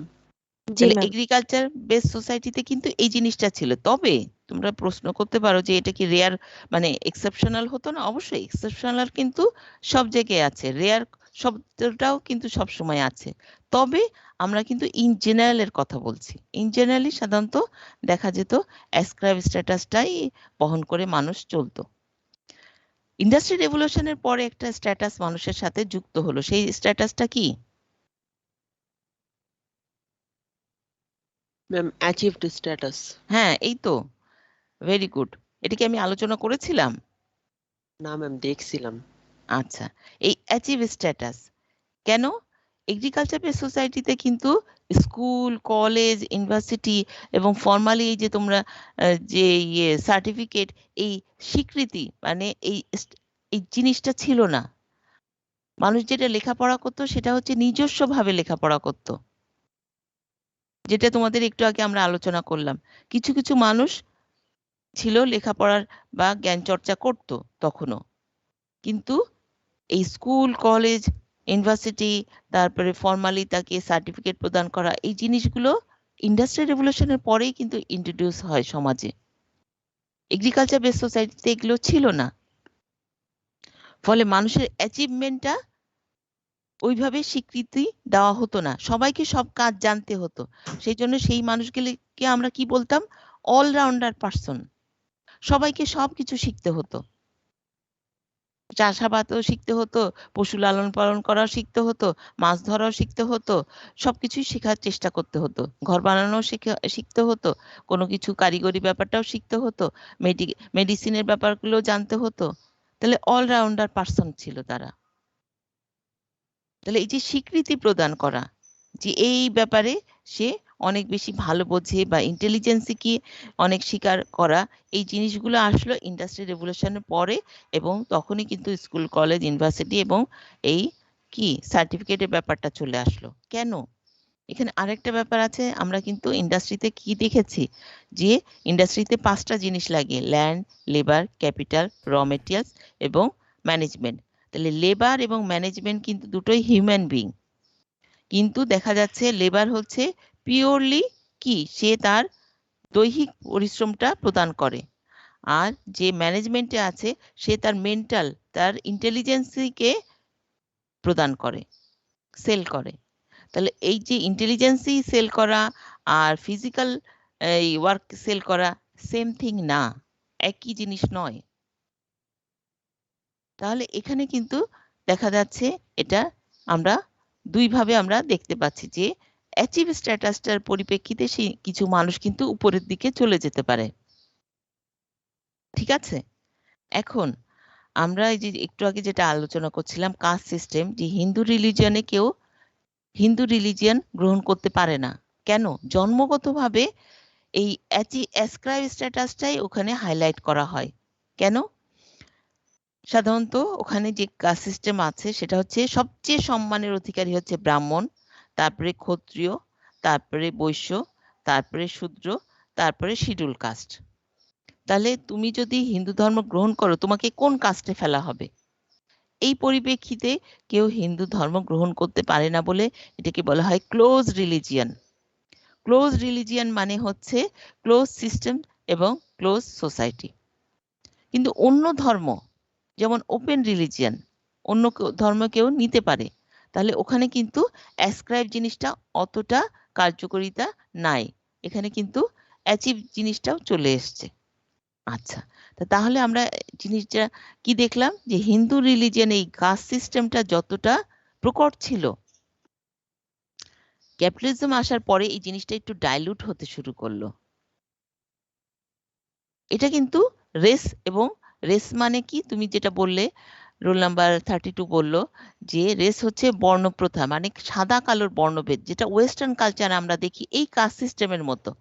জি তাহলে ম্যাম। এগ্রিকালচার বেস সোসাইটিতে কিন্তু এই জিনিসটা ছিল। তবে তোমরা প্রশ্ন করতে পারো যে এটা কি রেয়ার মানে এক্সেপশনাল হতো না? অবশ্যই এক্সেপশনাল কিন্তু সব জায়গায় আছে, রেয়ার শব্দটাও কিন্তু সব সময় আছে। তবে আমরা কিন্তু ইন জেনারেলের কথা বলছি। ইন জেনারেলি সাধারণত দেখা যেত অ্যাসক্রাইব স্ট্যাটাসটাই বহন করে মানুষ চলতো। ইন্ডাস্ট্রি রেভলিউশনের পরে একটা স্ট্যাটাস মানুষের সাথে যুক্ত হলো, সেই স্ট্যাটাসটা কি? Ma'am achieved status. হ্যাঁ, এই তো, ভেরি গুড। এটা কি আমি আলোচনা করেছিলাম? না ম্যাম, দেখছিলাম। আচ্ছা, এই অ্যাচিভ স্ট্যাটাস কেন? এগ্রিকালচার বেস সোসাইটিতে কিন্তু স্কুল, কলেজ, ইউনিভার্সিটি এবং ফর্মালি এই যে তোমরা যে সার্টিফিকেট, এই স্বীকৃতি মানে এই জিনিসটা ছিল না। মানুষ যেটা লেখাপড়া করতো সেটা হচ্ছে নিজস্বভাবে লেখাপড়া করতো, যেটা তোমাদের একটু আগে আমরা আলোচনা করলাম। কিছু কিছু মানুষ ছিল লেখাপড়ার বা জ্ঞান চর্চা করতো তখনও, কিন্তু এই স্কুল, কলেজ, ইউনিভার্সিটি, তারপরে ফর্মালি তাকে সার্টিফিকেট প্রদান করা, এই জিনিসগুলো ইন্ডাস্ট্রিয়াল রেভলিউশনের পরেই কিন্তু ইন্ট্রোডিউস হয় সমাজে। এগ্রিকালচার বেস সোসাইটিতে এগুলো ছিল না, ফলে মানুষের অ্যাচিভমেন্টটা ওইভাবে স্বীকৃতি দেওয়া হতো না, সবাইকে সব কাজ জানতে হতো। সেই জন্য সেই মানুষগুলিকে আমরা কি বলতাম? All rounder person. সবাইকে সবকিছু শিখতে হতো, চাষাবাদও শিখতে হতো, পশু লালন পালন করাও শিখতে হতো, মাছ ধরাও শিখতে হতো, সবকিছুই শেখার চেষ্টা করতে হতো, ঘর বানানো শিখতে হতো, কোনো কিছু কারিগরি ব্যাপারটাও শিখতে হতো, মেডিসিনের ব্যাপারগুলো জানতে হতো। তাহলে অলরাউন্ডার পার্সন ছিল তারা। তাহলে এই যে স্বীকৃতি প্রদান করা যে এই ব্যাপারে সে অনেক বেশি ভালো বোঝে বা ইন্টেলিজেন্সি কি অনেক স্বীকার করা, এই জিনিসগুলো আসলো ইন্ডাস্ট্রি রেভলিউশনের পরে, এবং তখনই কিন্তু স্কুল, কলেজ, ইউনিভার্সিটি এবং এই কি সার্টিফিকেটের ব্যাপারটা চলে আসলো। কেন? এখানে আরেকটা ব্যাপার আছে, আমরা কিন্তু ইন্ডাস্ট্রিতে কি দেখেছি যে ইন্ডাস্ট্রিতে 5টা জিনিস লাগে: land, labour, capital, raw materials এবং ম্যানেজমেন্ট। তাহলে লেবার এবং ম্যানেজমেন্ট কিন্তু দুটোই হিউম্যান বিং, কিন্তু দেখা যাচ্ছে লেবার হচ্ছে পিওরলি কি সে তার দৈহিক পরিশ্রমটা প্রদান করে, আর যে ম্যানেজমেন্টে আছে সে তার মেন্টাল, তার ইন্টেলিজেন্সিকে প্রদান করে, সেল করে। তাহলে এই যে ইন্টেলিজেন্সি সেল করা আর ফিজিক্যাল এই ওয়ার্ক সেল করা সেম থিং না, একই জিনিস নয়। তাহলে এখানে কিন্তু দেখা যাচ্ছে এটা আমরা দুইভাবে আমরা দেখতে পাচ্ছি যে অ্যাচিভ স্ট্যাটাসটার পরিপ্রেক্ষিতে সেই কিছু মানুষ কিন্তু উপরের দিকে চলে যেতে পারে। ঠিক আছে, এখন আমরা এই যে একটু আগে যেটা আলোচনা করছিলাম কাস্ট সিস্টেম, যে হিন্দু রিলিজিয়নে কেউ হিন্দু রিলিজিয়ন গ্রহণ করতে পারে না। কেন? জন্মগতভাবে এই অ্যাসক্রাইব স্ট্যাটাসটাই ওখানে হাইলাইট করা হয়। কেন? সাধারণত ওখানে যে কাস্ট সিস্টেম আছে সেটা হচ্ছে সবচেয়ে সম্মানের অধিকারী হচ্ছে ব্রাহ্মণ, তারপরে ক্ষত্রিয়, তারপরে বৈশ্য, তারপরে শূদ্র, তারপরে শিডিউল কাস্ট। তাহলে তুমি যদি হিন্দু ধর্ম গ্রহণ করো তোমাকে কোন কাস্টে ফেলা হবে? এই পরিপ্রেক্ষিতে কেউ হিন্দু ধর্ম গ্রহণ করতে পারে না বলে এটাকে বলা হয় ক্লোজ রিলিজিয়ন। ক্লোজ রিলিজিয়ন মানে হচ্ছে ক্লোজ সিস্টেম এবং ক্লোজ সোসাইটি। কিন্তু অন্য ধর্ম যেমন ওপেন রিলিজিয়ন, অন্য ধর্ম কেউ নিতে পারে, তাহলে ওখানে কিন্তু অ্যাসক্রাইব জিনিসটা অতটা কার্যকারিতা নাই। এখানে কিন্তু অ্যাচিভ জিনিসটাও চলে এসছে। আচ্ছা, তাহলে আমরা জিনিসটা কি দেখলাম যে হিন্দু রিলিজিয়ন এই কাস্ট সিস্টেমটা যতটা প্রকট ছিল, ক্যাপিটালিজম আসার পরে এই জিনিসটা একটু ডাইলুট হতে শুরু করলো। এটা কিন্তু রেস, এবং রেস মানে কি তুমি যেটা বললে, রোল নাম্বার 32 বললো যে রেস হচ্ছে বর্ণপ্রথা, মানে সাদা কালোর বর্ণভেদ, যেটা ওয়েস্টার্ন কালচারে আমরা দেখি এই কাস্ট সিস্টেমের মতো।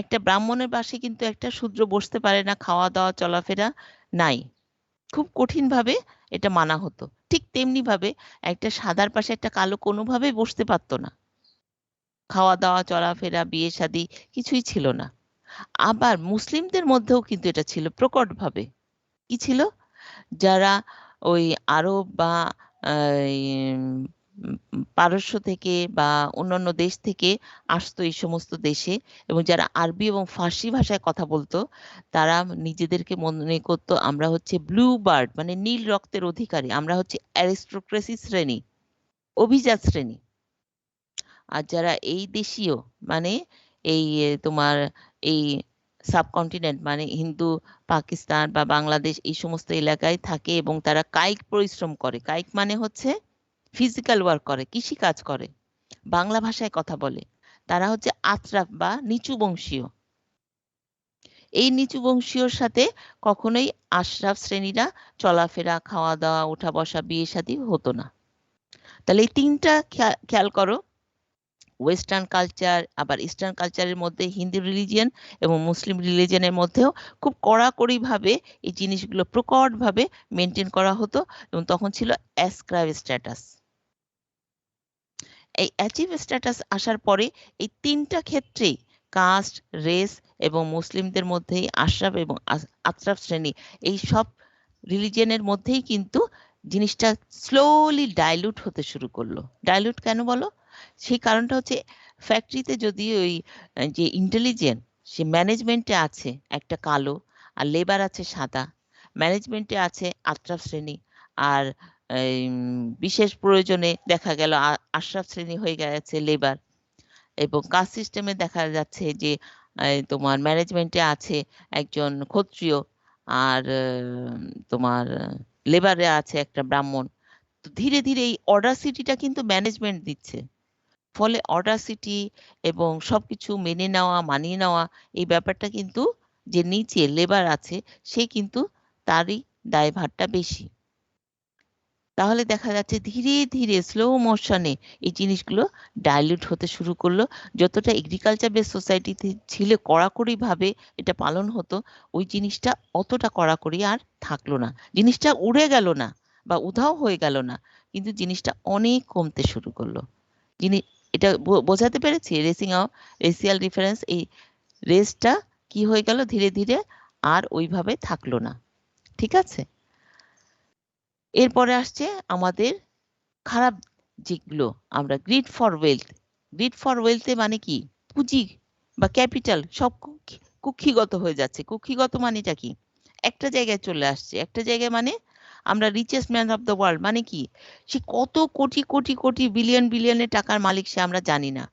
একটা ব্রাহ্মণের পাশে কিন্তু একটা শূদ্র বসতে পারে না, খাওয়া দাওয়া চলাফেরা নাই, খুব কঠিন ভাবে এটা মানা হতো। ঠিক তেমনি ভাবে একটা সাদার পাশে একটা কালো কোনোভাবেই বসতে পারতো না, খাওয়া দাওয়া চলাফেরা বিয়ে শাদী কিছুই ছিল না। আবার মুসলিমদের মধ্যেও কিন্তু এটা ছিল প্রকট ভাবে। কি ছিল? যারা ওই আরব বা পারস্য থেকে বা অন্যান্য দেশ থেকে আসতো এই সমস্ত দেশে, এবং যারা আরবি এবং ফার্সি ভাষায় কথা বলতো, তারা নিজেদেরকে মনে করতো আমরা হচ্ছে ব্লু বার্ড, মানে নীল রক্তের অধিকারী, আমরা হচ্ছে অ্যারিস্টোক্রেসি শ্রেণী, অভিজাত শ্রেণী। আর যারা এই দেশীয়, মানে এই তোমার এই সাবকন্টিনেন্ট, মানে হিন্দু পাকিস্তান বা বাংলাদেশ এই সমস্ত এলাকায় থাকে এবং তারা কায়িক পরিশ্রম করে, কায়িক মানে হচ্ছে ফিজিক্যাল ওয়ার্ক করে, কৃষি কাজ করে, বাংলা ভাষায় কথা বলে, তারা হচ্ছে আত্রাফ বা নিচু বংশীয়। এই নিচু বংশীয়র সাথে কখনোই আশরাফ শ্রেণীরা চলাফেরা, খাওয়া দাওয়া, ওঠা বসা, বিয়ে শাদী হতো না। তাহলে এই তিনটা খেয়াল করো, ওয়েস্টার্ন কালচার আবার ইস্টার্ন কালচারের মধ্যে হিন্দু রিলিজিয়ন এবং মুসলিম রিলিজিয়নের মধ্যেও খুব কড়াকড়ি ভাবে এই জিনিসগুলো প্রকট ভাবে মেনটেন করা হতো, এবং তখন ছিল অ্যাসক্রাইব স্ট্যাটাস। এই অ্যাচিভ স্ট্যাটাস আসার পরে এই তিনটা ক্ষেত্রেই কাস্ট, রেস এবং মুসলিমদের মধ্যেই আশরাফ এবং আশরাফ শ্রেণী, এই সব রিলিজিয়নের মধ্যেই কিন্তু জিনিসটা স্লোলি ডাইলুট হতে শুরু করলো। ডাইলুট কেন বলো? সেই কারণটা হচ্ছে ফ্যাক্টরিতে যদি ওই যে ইন্টেলিজেন্ট সে ম্যানেজমেন্টে আছে একটা কালো, আর লেবার আছে সাদা, ম্যানেজমেন্টে আছে আশরাফ শ্রেণী, আর বিশেষ প্রয়োজনে দেখা গেল আশরাফ শ্রেণী হয়ে গেছে লেবার, এবং কাস্ট সিস্টেমে দেখা যাচ্ছে যে তোমার ম্যানেজমেন্টে আছে একজন ক্ষত্রিয়, আর তোমার লেবারে আছে একটা ব্রাহ্মণ। তো ধীরে ধীরে এই অডাসিটিটা কিন্তু ম্যানেজমেন্ট দিচ্ছে, ফলে অডাসিটি এবং সবকিছু মেনে নেওয়া, মানিয়ে নেওয়া, এই ব্যাপারটা কিন্তু যে নিচে লেবার আছে সে কিন্তু তারই দায়ভারটা বেশি। তাহলে দেখা যাচ্ছে ধীরে ধীরে স্লো মোশনে এই জিনিসগুলো ডাইলিউট হতে শুরু করলো। যতটা এগ্রিকালচার বেস সোসাইটিতে ছিল কড়াকড়ি ভাবে এটা পালন হতো, ওই জিনিসটা অতটা কড়াকড়ি আর থাকলো না। জিনিসটা উড়ে গেল না বা উধাও হয়ে গেল না, কিন্তু জিনিসটা অনেক কমতে শুরু করলো। এটা বোঝাতে পেরেছি? রেসিয়াল ডিফারেন্স, এই রেসটা কি হয়ে গেল ধীরে ধীরে আর ওইভাবে থাকলো না। ঠিক আছে, এরপরে আসছে আমাদের খারাপ যেগুলো, আমরা greed for wealth. Greed for ওয়েলথে মানে কি? পুঁজি বা ক্যাপিটাল সব কুক্ষিগত হয়ে যাচ্ছে। কুক্ষিগত মানেটা কি? একটা জায়গায় চলে আসছে, একটা জায়গায় মানে আমরা richest man of the world মানে কি? সে কত কোটি কোটি কোটি বিলিয়ন বিলিয়নের টাকার মালিক সে আমরা জানি না।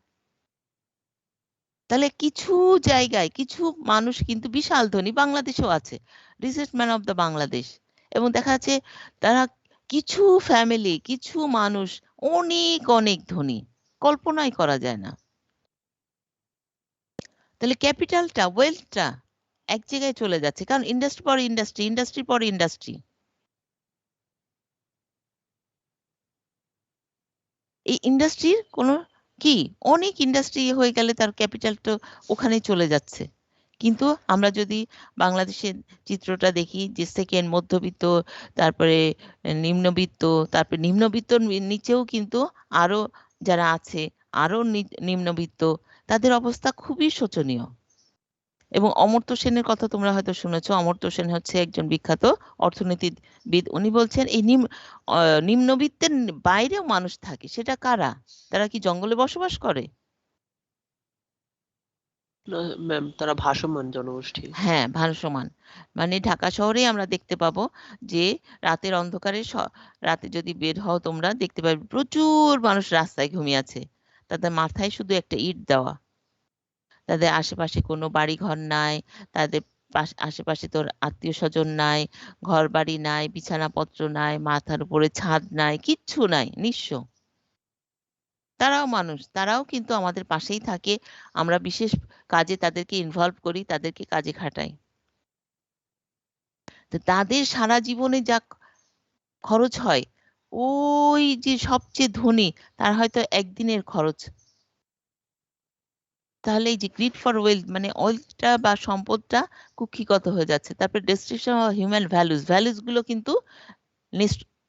তাহলে কিছু জায়গায় কিছু মানুষ কিন্তু বিশাল ধনী, বাংলাদেশেও আছে richest man of the Bangladesh, এবং দেখা যাচ্ছে তারা কিছু ফ্যামিলি, কিছু মানুষ অনেক অনেক ধনী, কল্পনাই করা যায় না। তাহলে ক্যাপিটালটা, ওয়েলথটা এক জায়গায় চলে যাচ্ছে, কারণ ইন্ডাস্ট্রি পর ইন্ডাস্ট্রি, ইন্ডাস্ট্রি পর ইন্ডাস্ট্রি। এই ইন্ডাস্ট্রির কোনো কি অনেক ইন্ডাস্ট্রি হয়ে গেলে তার ক্যাপিটাল তো ওখানে চলে যাচ্ছে। কিন্তু আমরা যদি বাংলাদেশের চিত্রটা দেখি, যে সেকেন্ড মধ্যবিত্ত, তারপরে নিম্নবিত্ত, তারপরে নিম্নবিত্তর নিচেও কিন্তু আরো যারা আছে আরো নিম্নবিত্ত, তাদের অবস্থা খুবই শোচনীয়। এবং অমর্ত্য সেনের কথা তোমরা হয়তো শুনেছো। অমর্ত্য সেন হচ্ছে একজন বিখ্যাত অর্থনীতিবিদ। উনি বলছেন এই নিম্নবিত্তের বাইরেও মানুষ থাকে। সেটা কারা? তারা কি জঙ্গলে বসবাস করে? ম্যাম, তারা ভাসমান জনগোষ্ঠী। হ্যাঁ, ভাসমান। মানে ঢাকা শহরেই আমরা দেখতে পাবো যে রাতের অন্ধকারে রাতে যদি বের হও তোমরা দেখতে পাবে প্রচুর মানুষ রাস্তায় ঘুমিয়ে আছে, তাদের মাথায় শুধু একটা ইট দেওয়া। তাদের আশেপাশে কোনো বাড়িঘর নাই, তাদের আশেপাশে তোর আত্মীয়-স্বজন নাই, ঘরবাড়ি নাই, বিছানাপত্র নাই, মাথার উপরে ছাদ নাই, কিচ্ছু নাই, নিঃস্ব। তারাও মানুষ, তারাও কিন্তু আমাদের পাশেই থাকে। আমরা বিশেষ কাজে তাদেরকে ইনভলভ করি, তাদেরকে কাজে খাটাই। তো তাদের সারা জীবনে যা খরচ হয়, ওই যে সবচেয়ে ধনী তার হয়তো একদিনের খরচ। তাহলে এই যে গ্রিড ফর ওয়েলথ মানে ওয়েলথটা বা সম্পদটা কুক্ষিগত হয়ে যাচ্ছে। তারপর ডেস্ট্রাকশন অফ হিউম্যান ভ্যালুস গুলো কিন্তু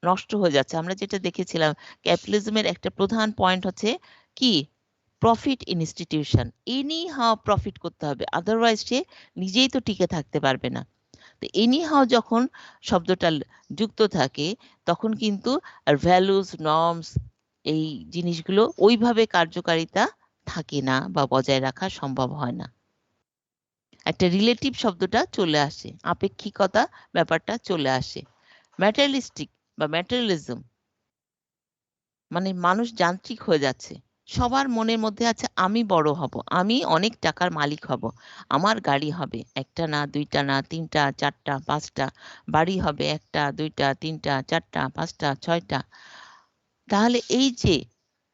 নষ্ট হয়ে যাচ্ছে। আমরা যেটা দেখেছিলাম ক্যাপিটালিজমের একটা প্রধান পয়েন্ট হচ্ছে কি প্রফিট ইনস্টিটিউশন, এনি হাও প্রফিট করতে হবে, আদারওয়াইজ সে নিজেই তো টিকে থাকতে পারবে না। তো এনি হাও যখন শব্দটা যুক্ত থাকে তখন কিন্তু ভ্যালুস নর্মস এই জিনিসগুলো ওইভাবে কার্যকারিতা থাকে না বা বজায় রাখা সম্ভব হয় না। একটা রিলেটিভ শব্দটা চলে আসে, আপেক্ষিকতা ব্যাপারটা চলে আসে। ম্যাটেরিয়ালিস্টিক বা ম্যাটেরিয়ালিজম মানে মানুষ যান্ত্রিক হয়ে যাচ্ছে। সবার মনের মধ্যে আছে আমি বড় হব, আমি অনেক টাকার মালিক হব, আমার গাড়ি হবে একটা না দুইটা না তিনটা চারটা পাঁচটা, বাড়ি হবে একটা দুইটা তিনটা চারটা পাঁচটা ছয়টা। তাহলে এই যে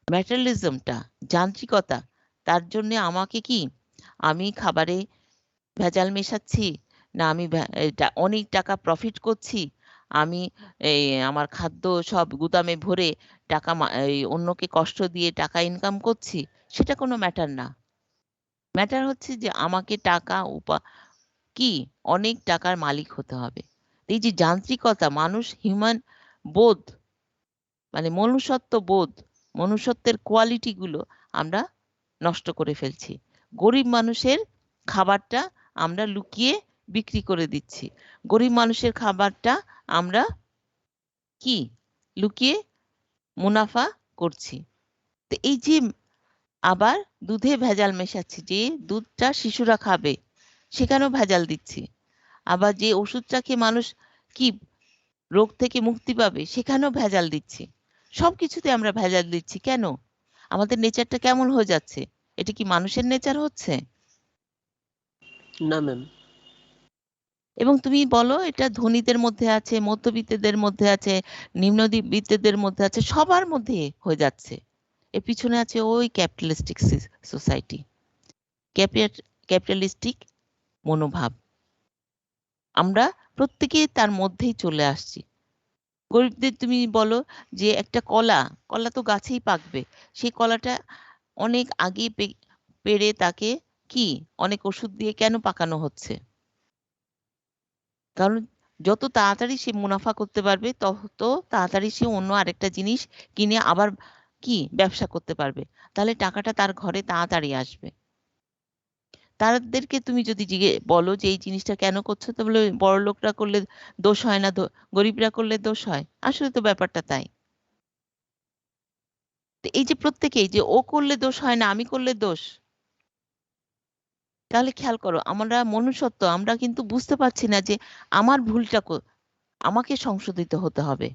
ম্যাটেরিয়ালিজমটা যান্ত্রিকতা, তার জন্য আমাকে কি আমি খাবারে ভেজাল মেশাচ্ছি না আমি অনেক টাকা প্রফিট করছি, আমি এই আমার খাদ্য সব গুদামে ভরে টাকা এই অন্যকে কষ্ট দিয়ে টাকা ইনকাম করছি, সেটা কোনো ম্যাটার না। ম্যাটার হচ্ছে যে আমাকে টাকা কি অনেক টাকার মালিক হতে হবে। এই যে যান্ত্রিকতা, মানুষ হিউম্যান বোধ মানে মনুষ্যত্ব বোধ, মনুষ্যত্বের কোয়ালিটি গুলো আমরা নষ্ট করে ফেলছি। গরিব মানুষের খাবারটা আমরা লুকিয়ে বিক্রি করে দিচ্ছি, গরিব মানুষের খাবারটা আমরা কি লুকিয়ে মুনাফা করছি। তো এই যে আবার দুধে ভেজাল মেশাচ্ছি, যে দুধটা শিশুরা খাবে সেখানেও ভেজাল দিচ্ছি, আবার যে ওষুধটা খেয়ে মানুষ কি রোগ থেকে মুক্তি পাবে সেখানেও ভেজাল দিচ্ছি। সবকিছুতে আমরা ভেজাল দিচ্ছি কেন? আমাদের নেচারটা কেমন হয়ে যাচ্ছে? এটা কি মানুষের নেচার হচ্ছে? না ম্যাম। এবং তুমি বলো এটা ধনীদের মধ্যে আছে, মধ্যবিত্তদের মধ্যে আছে, নিম্নবিত্তদের মধ্যে আছে, সবার মধ্যে হয়ে যাচ্ছে। এর পিছনে আছে ওই ক্যাপিটালিস্টিক সোসাইটি, ক্যাপিটালিস্টিক মনোভাব। আমরা প্রত্যেকে তার মধ্যেই চলে আসছি। গরিবদের তুমি বলো যে একটা কলা তো গাছেই পাকবে, সেই কলাটা অনেক আগে পেড়ে তাকে কি অনেক ওষুধ দিয়ে কেন পাকানো হচ্ছে? কারণ যত তাড়াতাড়ি সে মুনাফা করতে পারবে তত তাড়াতাড়ি সে অন্য আরেকটা জিনিস কিনে আবার কি ব্যবসা করতে পারবে, তাহলে টাকাটা তার ঘরে তাড়াতাড়ি আসবে। তাদেরকে তুমি যদি বলো যে এই জিনিসটা কেন করছো, তো বলে বড় লোকরা করলে দোষ হয় না, গরিবরা করলে দোষ হয়। আসলে তো ব্যাপারটা তাই। তো এই যে প্রত্যেকেই যে ও করলে দোষ হয় না, আমি করলে দোষ, তাহলে খেয়াল করো আমরা মনুষ্যত্ব আমরা কিন্তু বুঝতে পারছি না যে আমার ভুলটা আমাকে সংশোধিত হতে হবে।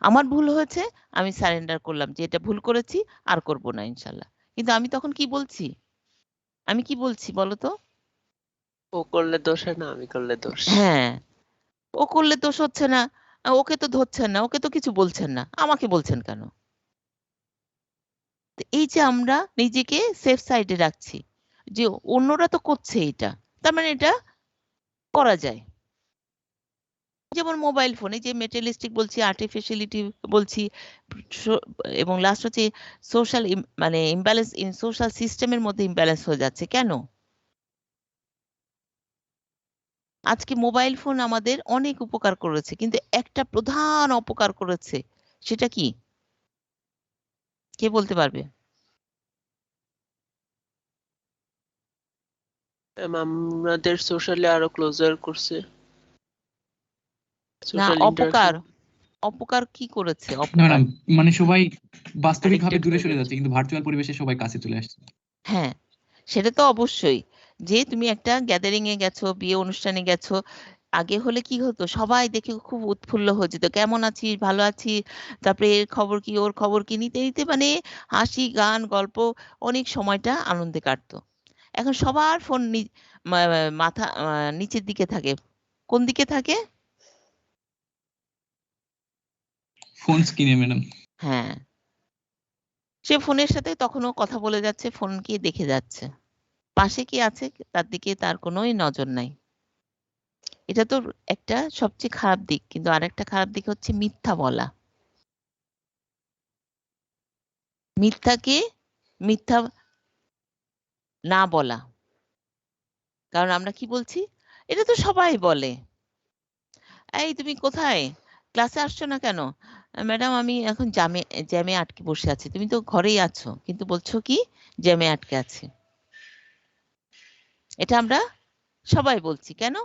আমার ভুল হয়েছে, আমি সারেন্ডার করলাম যে এটা ভুল করেছি, আর করব না ইনশাল্লাহ। কিন্তু আমি তখন কি বলছি? আমি কি বলছি বলো তো? ও করলে দোষ হয় না, আমি করলে দোষ। হ্যাঁ, ও করলে দোষ হচ্ছে না, ওকে তো ধরছেন না, ওকে তো কিছু বলছেন না, আমাকে বলছেন কেন? তো এই যে আমরা নিজেকে সেফ সাইডে রাখছি যে অন্যরা তো করছে এটা, তার মানে এটা করা যায়। যেমন মোবাইল ফোনে যে মেটেরিয়ালিস্টিক বলছি, আর্টিফিশিয়ালিটি বলছি, এবং লাস্ট হচ্ছে সোশ্যাল মানে ইমব্যালেন্স ইন সোশ্যাল সিস্টেমের মধ্যে ইমব্যালেন্স হয়ে যাচ্ছে কেন? আজকে মোবাইল ফোন আমাদের অনেক উপকার করেছে, কিন্তু একটা প্রধান অপকার করেছে, সেটা কি কে বলতে পারবে? আমাদের সোশ্যালি আরো ক্লোজার করছে। না, সোশ্যাল অপকার ইন্টারঅ্যাকশন। অপকার কি করেছে? না অপকার ম্যাডাম, মানে সবাই বাস্তবিকভাবে Addicted দূরে হয়ে সরে গেছে। যাচ্ছে কিন্তু ভার্চুয়াল পরিবেশে সবাই কাছে চলে আসছে। হ্যাঁ, সেটা তো অবশ্যই। যে তুমি একটা গ্যাদারিং এ গেছো, বিয়ে অনুষ্ঠানে গেছো, আগে হলে কি হতো সবাই দেখে খুব উৎফুল্ল হয়ে যেত, কেমন আছিস, ভালো আছিস, তারপরে এর খবর কি ওর খবর কি নিতে নিতে মানে হাসি গান গল্প অনেক সময়টা আনন্দে কাটতো। এখন সবার ফোন মাথা নিচের দিকে থাকে, কোন দিকে থাকে? ফোন স্ক্রিনে ম্যাডাম। হ্যাঁ, সে ফোনের সাথে তখনও কথা বলে যাচ্ছে, ফোনকে দেখে যাচ্ছে, পাশে কি আছে তার দিকে তার কোনোই নজর নাই। এটা তো একটা সবচেয়ে খারাপ দিক, কিন্তু আরেকটা খারাপ দিক হচ্ছে মিথ্যা বলা। মিথ্যাকে মিথ্যা না বলা, কারণ আমরা কি বলছি, এটা তো সবাই বলে। এই তুমি কোথায়, ক্লাসে আসছো না কেন? ম্যাডাম আমি এখন জ্যামে আটকে বসে আছি। তুমি তো ঘরেই আছো, কিন্তু বলছো কি জ্যামে আটকে আছি। এটা আমরা সবাই বলছি, কেন?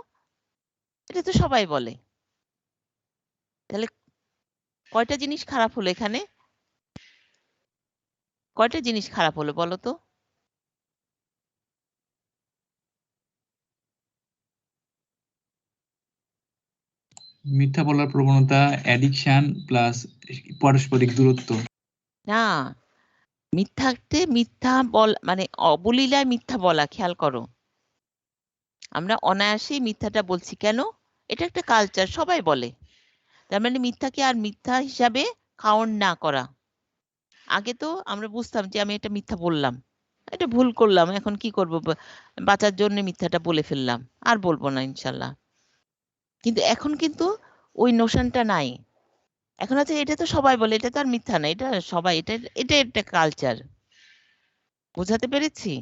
এটা তো সবাই বলে। তাহলে কয়টা জিনিস খারাপ হলো এখানে? কয়টা জিনিস খারাপ হলো বলো তো? মিথ্যা বলার প্রবণতা, অ্যাডিকশন প্লাস পারস্পরিক দূরত্ব। না, মিথ্যা মানে অবলীলায় মিথ্যা বলা, খেয়াল করো। আমরা অনায়াসেই মিথ্যাটা বলছি, কেন? এটা একটা কালচার, সবাই বলে। তার মানে মিথ্যাকে আর মিথ্যা হিসাবে কাউন্ট না করা। আগে তো আমরা বুঝতাম যে আমি এটা মিথ্যা বললাম, এটা ভুল করলাম, এখন কি করব, বাঁচার জন্য মিথ্যাটা বলে ফেললাম, আর বলবো না ইনশাল্লাহ। কিন্তু এখন কিন্তু ওই নোশনটা নাই। এখন আছে এটা তো সবাই বলে, এটা তো আর মিথ্যা না, এটা সবাই, এটা একটা কালচার। বোঝাতে পেরেছি?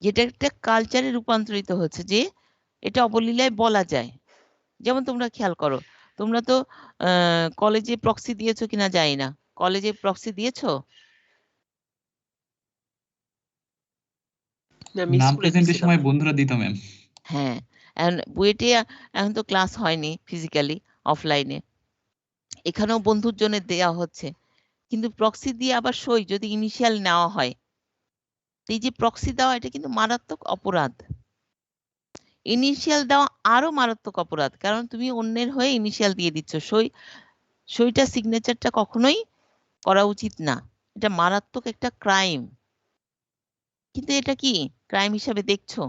যেটা একটা কালচারে রূপান্তরিত হচ্ছে, যে এটা অবলীলায় বলা যায়। যেমন তোমরা খেয়াল করো, তোমরা তো কলেজে প্রক্সি দিয়েছো কিনা জানি না, কলেজে প্রক্সি দিয়েছো? আমি নাম স্কুলে প্রেজেন্টের দিছিলাম। সময় বন্ধুরা দিত ম্যাম। হ্যাঁ, এখন বুয়েটে এখন তো ক্লাস হয়নি ফিজিক্যালি, অফলাইনে। এখানেও বন্ধুর জন্য দেওয়া হচ্ছে, কিন্তু প্রক্সি দিয়ে আবার সই যদি ইনিশিয়াল নেওয়া হয়, এই যে প্রক্সি দেওয়া, এটা কিন্তু মারাত্মক অপরাধ। ইনিশিয়াল দেওয়া আরো মারাত্মক অপরাধ, কারণ তুমি অন্যের হয়ে ইনিশিয়াল দিয়ে দিচ্ছ। সইটা, সিগনেচারটা কখনোই করা উচিত না, এটা মারাত্মক একটা ক্রাইম। কিন্তু এটা কি ক্রাইম হিসাবে দেখছো?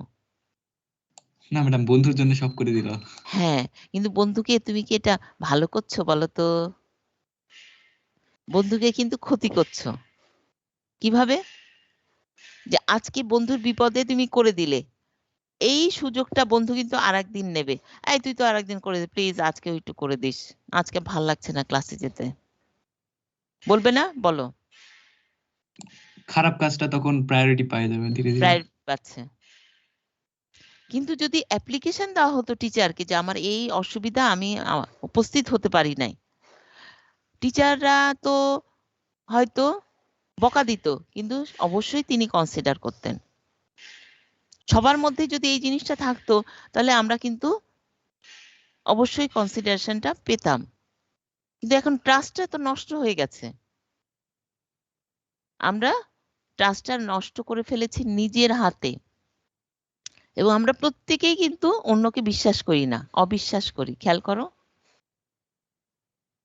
না ম্যাডাম, বন্ধুর জন্য সব করে দিল। হ্যাঁ, কিন্তু বন্ধুকে তুমি কি এটা ভালো করছো বলো তো? বন্ধুকে কিন্তু ক্ষতি করছো। কিভাবে? যে আজকে বন্ধুর বিপদে তুমি করে দিলে, এই সুযোগটা বন্ধু কিন্তু আরেকদিন নেবে। এই তুই তো আরেকদিন করে দে, প্লিজ আজকে একটু করে দিস, আজকে ভাল লাগছে না ক্লাসে যেতে। বলবে না? বলো। খারাপ কাজটা তখন প্রায়োরিটি পাই যাবে ধীরে ধীরে। প্রায় পাচ্ছে। কিন্তু যদি অ্যাপ্লিকেশন দেওয়া হতো টিচারকে, যে আমার এই অসুবিধা, আমি উপস্থিত হতে পারি নাই, টিচাররা তো হয়তো বকা দিত, কিন্তু অবশ্যই তিনি কনসিডার করতেন। সবার মধ্যে যদি এই জিনিসটা থাকতো, তাহলে আমরা কিন্তু অবশ্যই কনসিডারেশনটা পেতাম। কিন্তু এখন ট্রাস্টটা তো নষ্ট হয়ে গেছে। আমরা ট্রাস্টটা নষ্ট করে ফেলেছি নিজের হাতে, এবং আমরা প্রত্যেকেই কিন্তু অন্যকে বিশ্বাস করি না, অবিশ্বাস করি। খেয়াল করো,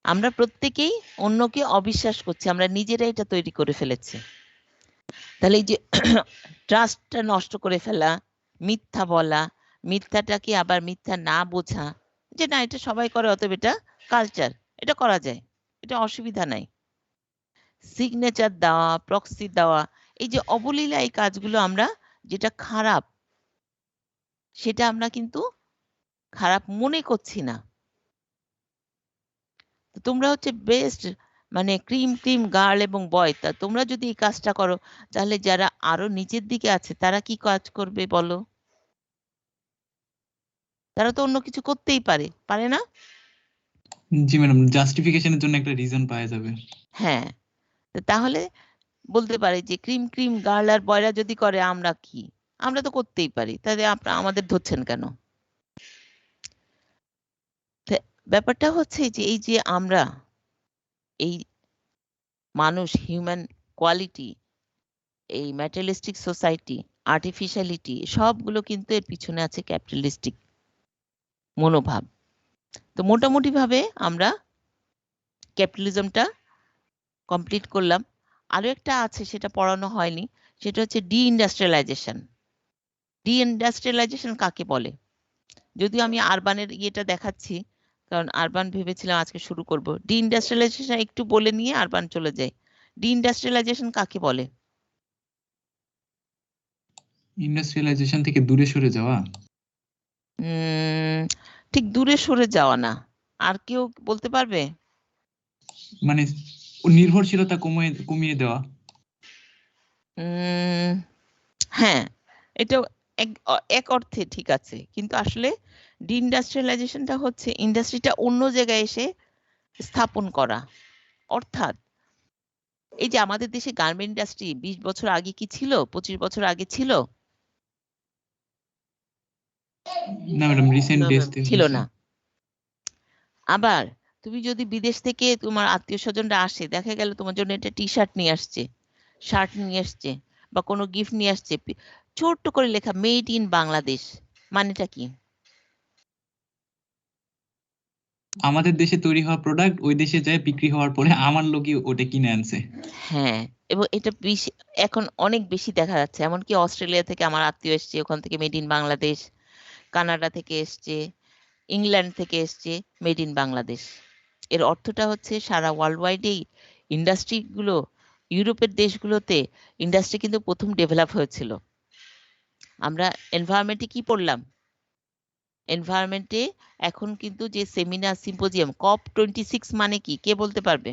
আমরা প্রত্যেকেই অন্যকে অবিশ্বাস করছি, আমরা নিজেরা এটা তৈরি করে ফেলেছি। তাহলে এই যে ট্রাস্টটা নষ্ট করে ফেলা, মিথ্যা বলা, মিথ্যাটাকে আবার মিথ্যা না বোঝা, যে না এটা সবাই করে, অতএব এটা কালচার, এটা করা যায়, এটা অসুবিধা নাই। সিগনেচার দেওয়া, প্রক্সি দেওয়া, এই যে অবলীলা এই কাজগুলো আমরা, যেটা খারাপ সেটা আমরা কিন্তু খারাপ মনে করছি না। তো তোমরা হচ্ছে বেস্ট, মানে ক্রিম গার্ল এবং বয়, তা তোমরা যদি এই কাজটা করো, তাহলে যারা আরো নিচের দিকে আছে তারা কি কাজ করবে বলো? তারা তো অন্য কিছু করতেই পারে না? জি ম্যাডাম, জাস্টিফিকেশনের জন্য একটা রিজন পাওয়া যাবে। হ্যাঁ, তো তাহলে বলতে পারে যে ক্রিম গার্ল আর বয়রা যদি করে, আমরা কি, আমরা তো করতেই পারি, তাহলে আপনারা আমাদের ধরছেন কেন? ব্যাপারটা হচ্ছে যে এই যে আমরা, এই মানুষ, হিউম্যান কোয়ালিটি, এই ম্যাটেরিয়ালিস্টিক সোসাইটি, আর্টিফিশিয়ালিটি, সবগুলো কিন্তু এর পিছনে আছে ক্যাপিটালিস্টিক মনোভাব। তো মোটামুটি ভাবে আমরা ক্যাপিটালিজমটা কমপ্লিট করলাম। আরো একটা আছে, সেটা পড়ানো হয়নি, সেটা হচ্ছে ডিইন্ডাস্ট্রিয়ালাইজেশন। ডিইন্ডাস্ট্রিয়ালাইজেশন কাকে বলে? যদিও আমি আরবানের ইয়েটা দেখাচ্ছি, কারণ আরবান ভেবেছিলাম আজকে শুরু করব। ডিইন্ডাস্ট্রিয়ালাইজেশন একটু বলে নিয়ে আরবান চলে যায়। ডিইন্ডাস্ট্রিয়ালাইজেশন কাকে বলে? ইন্ডাস্ট্রিয়ালাইজেশন থেকে দূরে সরে যাওয়া। ঠিক দূরে সরে যাওয়া না, আর কেউ বলতে পারবে? মানে নির্ভরশীলতা কমিয়ে দেওয়া। হ্যাঁ, এটা এক অর্থে ঠিক আছে, কিন্তু আসলে ডিইন্ডাস্ট্রিয়ালাইজেশনটা হচ্ছে ইন্ডাস্ট্রিটা অন্য জায়গায় এসে স্থাপন করা। অর্থাৎ এই যে আমাদের দেশে গার্মেন্ট ইন্ডাস্ট্রি 20 বছর আগে কি ছিল, 25 বছর আগে ছিল? না ম্যাডাম, রিসেন্ট না ডেজ ম্যাম, ছিল না। আবার তুমি যদি বিদেশ থেকে তোমার আত্মীয় স্বজনরা আসে, দেখা গেল তোমার জন্য একটা টি শার্ট নিয়ে আসছে, শার্ট নিয়ে আসছে, বা কোনো গিফট নিয়ে আসছে, ছোট্ট করে লেখা মেড ইন বাংলাদেশ, মানেটা কি? আমাদের দেশে তৈরি হওয়া প্রোডাক্ট ওই দেশে যায় বিক্রি হওয়ার পরে আমার লোকই ওটা কিনে আনছে। হ্যাঁ, এবং এটা বেশি এখন অনেক বেশি দেখা যাচ্ছে। এমনকি অস্ট্রেলিয়া থেকে আমার আত্মীয় এসছে, ওখান থেকে মেড ইন বাংলাদেশ। কানাডা থেকে এসছে, ইংল্যান্ড থেকে এসছে, মেড ইন বাংলাদেশ। এর অর্থটা হচ্ছে সারা ওয়ার্ল্ড ওয়াইডেই ইন্ডাস্ট্রিগুলো, ইউরোপের দেশগুলোতে ইন্ডাস্ট্রি কিন্তু প্রথম ডেভেলপ হয়েছিল। আমরা এনভায়রনমেন্টে কি পড়লাম? এনভায়রনমেন্টে এখন কিন্তু যে সেমিনার সিম্পোজিয়াম COP26 মানে কি, কে বলতে পারবে?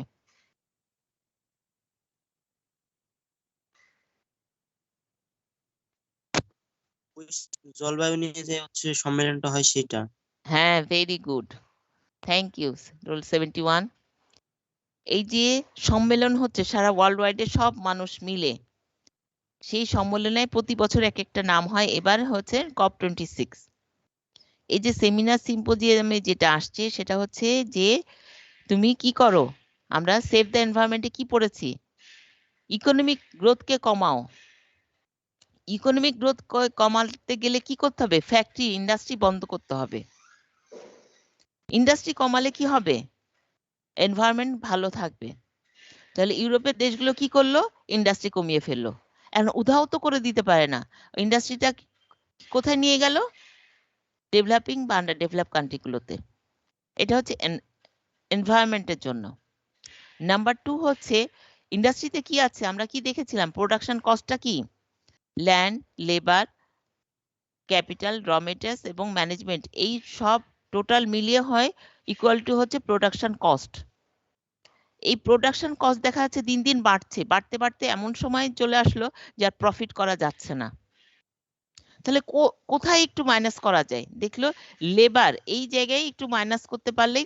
জলবায়ু নিয়ে যে হচ্ছে সম্মেলনটা হয় সেটা। হ্যাঁ, very good, thank you. Roll 71। এই যে সম্মেলন হচ্ছে সারা ওয়ার্ল্ড ওয়াইডে সব মানুষ মিলে, সেই সম্মেলনে প্রতি বছর এক একটা নাম হয়। এবার হচ্ছে COP26। এই যে সেমিনার সিম্পোজিয়ামে যেটা আসছে সেটা হচ্ছে যে তুমি কি করো, আমরা সেভ দ্য এনভায়রনমেন্টে কি পড়েছি? ইকোনমিক গ্রোথকে কমাও। ইকোনমিক গ্রোথ কমাতে গেলে কি করতে হবে? ফ্যাক্টরি, ইন্ডাস্ট্রি বন্ধ করতে হবে। ইন্ডাস্ট্রি কমালে কি হবে? এনভায়রনমেন্ট ভালো থাকবে। তাহলে ইউরোপের দেশগুলো কি করলো? ইন্ডাস্ট্রি কমিয়ে ফেললো। এখন উধাও তো করে দিতে পারে না। ইন্ডাস্ট্রিটা কোথায় নিয়ে গেল? ডেভেলপিং বা আন্ডার ডেভেলপ কান্ট্রিগুলোতে। এটা হচ্ছে এনভায়রনমেন্টের জন্য। নাম্বার 2 হচ্ছে ইন্ডাস্ট্রিতে কি আছে, আমরা কি দেখেছিলাম? প্রোডাকশন কস্টটা কি? Land, labour, capital, raw materials এবং ম্যানেজমেন্ট, এই সব টোটাল মিলিয়ে হয় ইকুয়াল টু হচ্ছে প্রোডাকশন কস্ট। এই প্রোডাকশন কস্ট দেখা যাচ্ছে দিন দিন বাড়ছে, বাড়তে বাড়তে এমন সময় চলে আসলো যার প্রফিট করা যাচ্ছে না। তাহলে কোথায় একটু মাইনাস করা যায়? দেখলো লেবার, এই জায়গায় একটু মাইনাস করতে পারলেই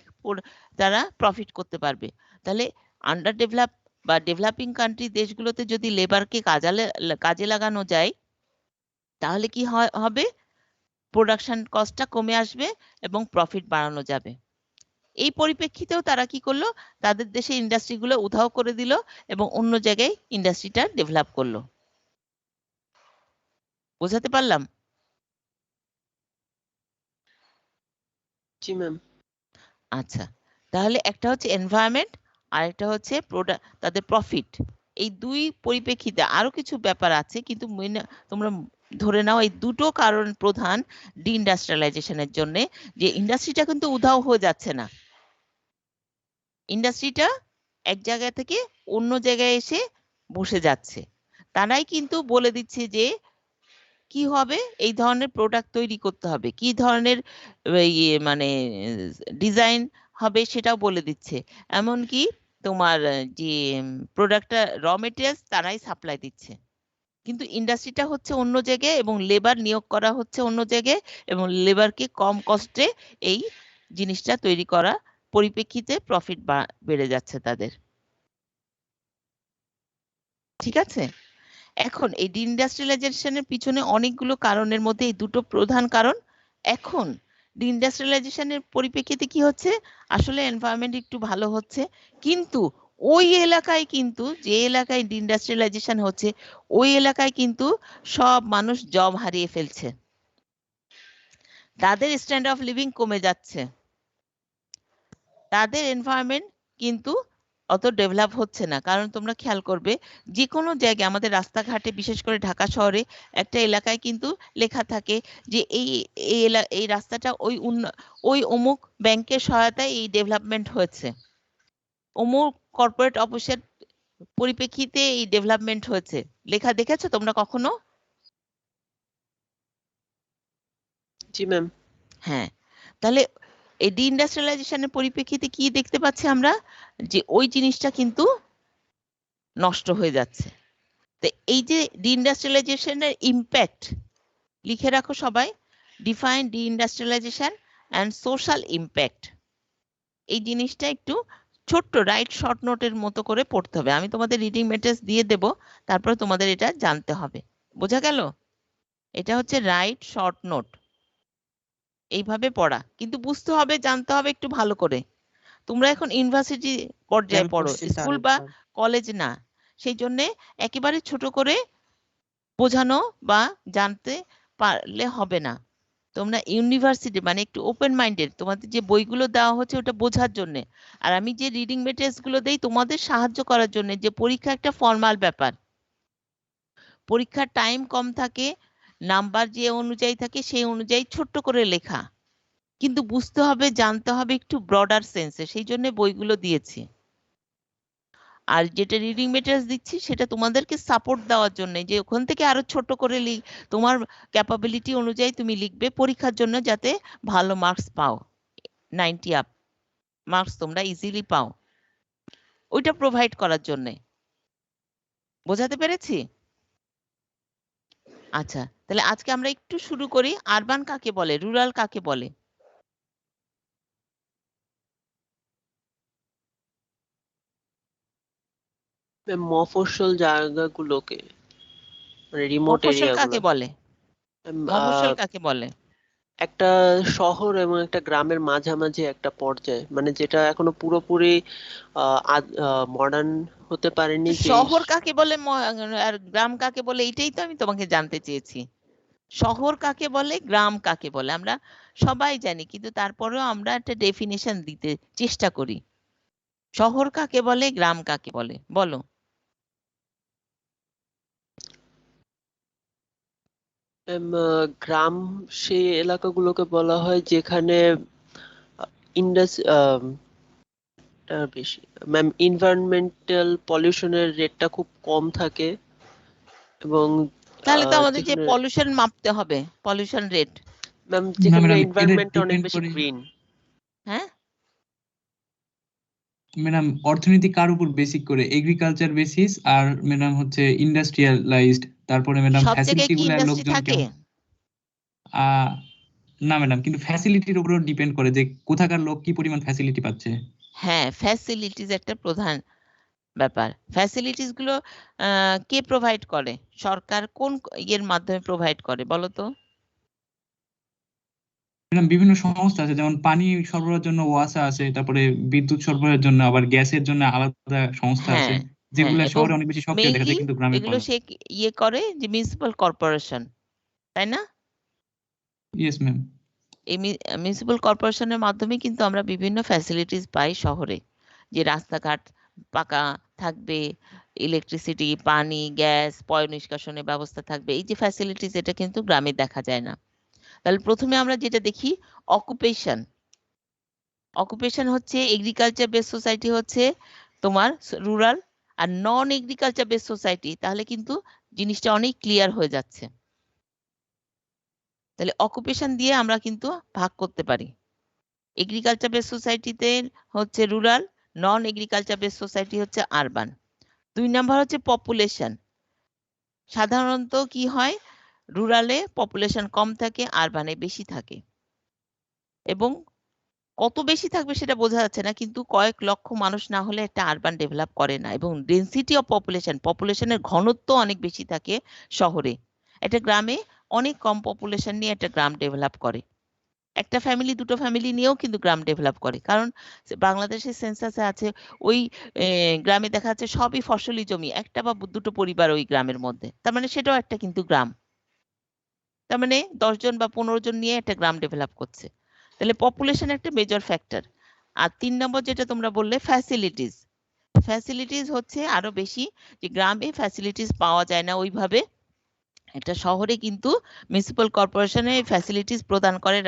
তারা প্রফিট করতে পারবে। তাহলে আন্ডার ডেভেলপ বা ডেভেলপিং কান্ট্রি দেশগুলোতে যদি লেবারকে কাজে লাগানো যায়, তাহলে কি হবে? প্রোডাকশন কস্টটা কমে আসবে এবং প্রফিট বাড়ানো যাবে। এই পরিপ্রেক্ষিতেও তারা কি করলো? তাদের দেশে ইন্ডাস্ট্রিগুলো উধাও করে দিল এবং অন্য জায়গায় ইন্ডাস্ট্রিটা ডেভেলপ করলো। বোঝাতে পারলাম? জি ম্যাম। আচ্ছা, তাহলে একটা হচ্ছে এনভায়রনমেন্ট আর একটা হচ্ছে তাদের প্রফিট। এই দুই পরিপ্রেক্ষিতে আরো কিছু ব্যাপার আছে, কিন্তু তোমরা ধরে নাও এই দুটো কারণ প্রধান ডিইন্ডাস্ট্রিয়ালাইজেশনের জন্য, যে ইন্ডাস্ট্রিটা কিন্তু উধাও হয়ে যাচ্ছে না। ইন্ডাস্ট্রিটা এক জায়গা থেকে অন্য জায়গায় এসে বসে যাচ্ছে। তারাই কিন্তু বলে দিচ্ছে যে কি হবে, এই ধরনের প্রোডাক্ট তৈরি করতে হবে, কি ধরনের মানে ডিজাইন হবে সেটাও বলে দিচ্ছে। এমনকি তোমার যে প্রোডাক্টটা র মেটেরিয়ালস তারাই সাপ্লাই দিচ্ছে, কিন্তু ইন্ডাস্ট্রিটা হচ্ছে অন্য জায়গায় এবং লেবার নিয়োগ করা হচ্ছে অন্য জায়গায়, এবং লেবারকে কম কস্টে এই জিনিসটা তৈরি করা পরিপ্রেক্ষিতে প্রফিট বেড়ে যাচ্ছে তাদের। ঠিক আছে? এখন এই ডিইন্ডাস্ট্রিয়ালাইজেশনের পিছনে অনেকগুলো কারণের মধ্যে এই দুটো প্রধান কারণ। এখন ডিইন্ডাস্ট্রিয়ালাইজেশনের পরিপ্রেক্ষিতে কি হচ্ছে? আসলে এনভায়রনমেন্ট একটু ভালো হচ্ছে, কিন্তু ওই এলাকায় কিন্তু, যে এলাকায় ডিইন্ডাস্ট্রিয়ালাইজেশন হচ্ছে ওই এলাকায় কিন্তু সব মানুষ জব হারিয়ে ফেলছে, তাদের স্ট্যান্ডার্ড অফ লিভিং কমে যাচ্ছে, তাদের এনভায়রনমেন্ট কিন্তু অত ডেভেলপ হচ্ছে না, কারণ তোমরা খেয়াল করবে যে কোনো জায়গায় আমাদের রাস্তাঘাটে, বিশেষ করে ঢাকা শহরে একটা এলাকায় কিন্তু লেখা থাকে যে এই রাস্তাটা ওই অমুক ব্যাংকের সহায়তায় এই ডেভেলপমেন্ট হয়েছে, অমুক কর্পোরেট অফিসের পরিপ্রেক্ষিতে এই ডেভেলপমেন্ট হয়েছে। লেখা দেখেছো তোমরা কখনো? জি ম্যাম। হ্যাঁ, তাহলে এই ডিইন্ডাস্ট্রিয়ালাইজেশনের পরিপ্রেক্ষিতে কি দেখতে পাচ্ছি আমরা, যে ওই জিনিসটা কিন্তু নষ্ট হয়ে যাচ্ছে। তো এই যে ডিইন্ডাস্ট্রিয়ালাইজেশনের ইম্প্যাক্ট লিখে রাখো সবাই, ডিফাইন ডিইন্ডাস্ট্রিয়ালাইজেশন অ্যান্ড সোশ্যাল ইম্প্যাক্ট। এই জিনিসটা একটু ছোট্ট রাইট শর্ট নোটের মতো করে পড়তে হবে। আমি তোমাদের রিডিং ম্যাটেরিয়ালস দিয়ে দেব, তারপরে তোমাদের এটা জানতে হবে। বোঝা গেল? এটা হচ্ছে রাইট শর্ট নোট, এইভাবে পড়া, কিন্তু বুঝতে হবে, জানতে হবে একটু ভালো করে। তোমরা এখন ইউনিভার্সিটি পর্যায়ে ম্যাম পড়ো, কোশ্চেনটা স্কুল বা আরেকবার। কলেজ না, সেই জন্য একেবারে ছোট করে বোঝানো বা জানতে পারলে হবে না। তোমরা ইউনিভার্সিটি মানে একটু ওপেন মাইন্ডেড, তোমাদের যে বইগুলো দেওয়া হচ্ছে ওটা বোঝার জন্য, আর আমি যে রিডিং মেটেরিয়ালস গুলো দেই তোমাদের সাহায্য করার জন্য। যে পরীক্ষা একটা ফর্মাল ব্যাপার, পরীক্ষার টাইম কম থাকে, নাম্বার যে অনুযায়ী থাকে সেই অনুযায়ী ছোট্ট করে লেখা, কিন্তু বুঝতে হবে, জানতে হবে একটু ব্রডার সেন্সে, সেই জন্য বইগুলো দিয়েছি। আর যেটা রিডিং মেটেরিয়ালস দিচ্ছি সেটা তোমাদেরকে সাপোর্ট দেওয়ার জন্য, যে ওখান থেকে আরো ছোট করে তোমার ক্যাপাবিলিটি অনুযায়ী তুমি লিখবে পরীক্ষার জন্য, যাতে ভালো মার্কস পাও, 90 আপ মার্কস তোমরা ইজিলি পাও, ওইটা প্রোভাইড করার জন্য। বোঝাতে পেরেছি? আচ্ছা, তাহলে আজকে আমরা একটু শুরু করি। আরবান কাকে বলে, রুরাল কাকে বলে? মফস্বল জায়গাগুলোকে, মানে রিমোট মফস্বল এরিয়াগুলো। কাকে বলে? মফস্বল কাকে বলে? একটা শহর এবং একটা গ্রামের মাঝামাঝি একটা পর্যায়, মানে যেটা এখনো পুরোপুরি মডার্ন হতে পারেনি। যে শহর কাকে বলে আর গ্রাম কাকে বলে, এইটাই তো আমি তোমাকে জানতে চেয়েছি। শহর কাকে বলে, গ্রাম কাকে বলে আমরা সবাই জানি, কিন্তু তারপরেও আমরা একটা ডেফিনেশন দিতে চেষ্টা করি। শহর কাকে বলে, গ্রাম কাকে বলে, বলো। গ্রাম সেই এলাকাগুলোকে বলা হয় যেখানে বেশি ম্যাম এনভায়রনমেন্টাল পলিউশনের রেটটা খুব কম থাকে, এবং তাহলে তো আমাদের যে যেখানে পলিউশন মাপতে হবে, পলিউশন রেট। ম্যাম না যেখানে ম্যাডাম, এটা এনভায়রনমেন্টটা অনেক ডিপেন্ড বেশি করে গ্রিন। হ্যাঁ, ম্যাডাম, অর্থনীতি কার উপর বেসিক করে? এগ্রিকালচার বেসিস, আর ম্যাডাম হচ্ছে ইন্ডাস্ট্রিয়ালাইজড, তারপরে ম্যাডাম সব জায়গায় ফ্যাসিলিটি কি গুলো ইন্ডাস্ট্রি লোকজন থাকে? আহ না ম্যাডাম, কিন্তু ফ্যাসিলিটির উপর ডিপেন্ড করে যে কোথাকার লোক কি পরিমাণ ফ্যাসিলিটি পাচ্ছে। হ্যাঁ, ফ্যাসিলিটিস একটা প্রধান ব্যাপার। ফ্যাসিলিটিস গুলো কে প্রোভাইড করে? সরকার কোন ইয়ের মাধ্যমে প্রোভাইড করে বলো তো? ম্যাডাম বিভিন্ন সংস্থা আছে, যেমন পানি সরবরাহের জন্য ওয়াসা আছে, তারপরে বিদ্যুৎ সরবরাহের জন্য আবার গ্যাসের জন্য আলাদা সংস্থা আছে, হ্যাঁ, হ্যাঁ, যেগুলো এবং শহরে অনেক বেশি সক্রিয় দেখা মেইনলি যায় কিন্তু গ্রামে এগুলো কম। সে ইয়ে করে যে মিউনিসিপাল কর্পোরেশন, তাই না? Yes ma'am. এই মিউনিসিপাল কর্পোরেশনের মাধ্যমে কিন্তু আমরা বিভিন্ন ফ্যাসিলিটিস পাই শহরে, যে রাস্তাঘাট পাকা থাকবে, ইলেকট্রিসিটি, পানি, গ্যাস, পয় নিষ্কাশনের ব্যবস্থা থাকবে। এই যে ফ্যাসিলিটিস, এটা কিন্তু গ্রামে দেখা যায় না। তাহলে প্রথমে আমরা যেটা দেখি অকুপেশন। অকুপেশন হচ্ছে এগ্রিকালচার বেস সোসাইটি হচ্ছে তোমার রুরাল, আর নন এগ্রিকালচার বেস সোসাইটি, তাহলে কিন্তু জিনিসটা অনেক ক্লিয়ার হয়ে যাচ্ছে। তাহলে অকুপেশন দিয়ে আমরা কিন্তু ভাগ করতে পারি। এগ্রিকালচার বেস সোসাইটিতে হচ্ছে রুরাল, নন এগ্রিকালচার বেস সোসাইটি হচ্ছে আরবান। 2 নাম্বার হচ্ছে পপুলেশন। সাধারণত কি হয়, রুরালে পপুলেশন কম থাকে, আরবানে বেশি থাকে, এবং কত বেশি থাকবে সেটা বোঝা যাচ্ছে না, কিন্তু কয়েক লক্ষ মানুষ না হলে একটা আরবান ডেভেলপ করে না। এবং ডেনসিটি অফ পপুলেশন, পপুলেশনের ঘনত্ব অনেক বেশি থাকে শহরে। একটা গ্রামে অনেক কম পপুলেশন নিয়ে একটা গ্রাম ডেভেলপ করে, একটা ফ্যামিলি, দুটো ফ্যামিলি নিয়েও কিন্তু গ্রাম ডেভেলপ করে। কারণ বাংলাদেশের সেন্সাসে আছে ওই গ্রামে দেখা যাচ্ছে সবই ফসলি জমি, একটা বা দুটো পরিবার ওই গ্রামের মধ্যে, তার মানে সেটাও একটা কিন্তু গ্রাম। তার মানে 10 জন বা 15 জন নিয়ে একটা গ্রাম ডেভেলপ করছে। তাহলে পপুলেশন একটা মেজর ফ্যাক্টর। আর 3 নম্বর যেটা তোমরা বললে ফ্যাসিলিটিস, আচ্ছা, ফ্যাসিলিটিস হচ্ছে আরো বেশি, যে গ্রামে ফ্যাসিলিটিস পাওয়া যায় না ওইভাবে। একটা শহরে কিন্তু মিউনিসিপাল কর্পোরেশনে ফ্যাসিলিটিস প্রদান করে,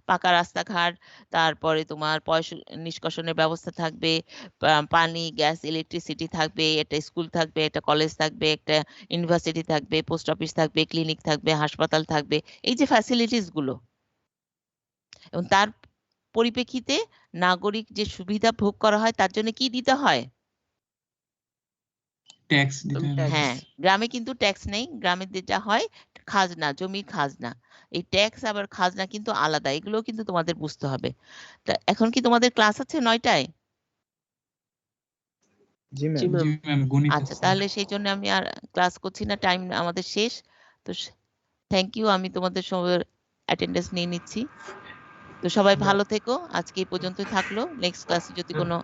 পাকা রাস্তাঘাট, তারপরে তোমার পয়সা নিষ্কাশনের ব্যবস্থা থাকবে, পানি, গ্যাস, ইলেকট্রিসিটি থাকবে, একটা স্কুল থাকবে, একটা কলেজ থাকবে, একটা ইউনিভার্সিটি থাকবে, পোস্ট অফিস থাকবে, ক্লিনিক থাকবে, হাসপাতাল থাকবে, এই যে ফ্যাসিলিটিস গুলো। এবং তার পরিপ্রেক্ষিতে নাগরিক যে সুবিধা ভোগ করা হয় তার জন্য কি দিতে হয়? ট্যাক্স দিতে হবে। হ্যাঁ, গ্রামে কিন্তু ট্যাক্স নেই। গ্রামে যেটা হয় খাজনা, জমির খাজনা। এই ট্যাক্স আবার খাজনা কিন্তু আলাদা। এগুলো কিন্তু তোমাদের বুঝতে হবে। তা এখন কি তোমাদের ক্লাস আছে ৯টায়? জি জি ম্যাম। জি ম্যাম। ম্যাম, গণিত আচ্ছা, আছে। তাহলে সেই জন্য আমি আর ক্লাস করছি না, টাইম আমাদের শেষ। তো থ্যাংক ইউ, আমি তোমাদের সবার অ্যাটেন্ডেন্স নিয়ে নিচ্ছি। তো সবাই ভালো থেকো। আজকে এই পর্যন্তই থাকলো। নেক্সট ক্লাসে যদি কোনো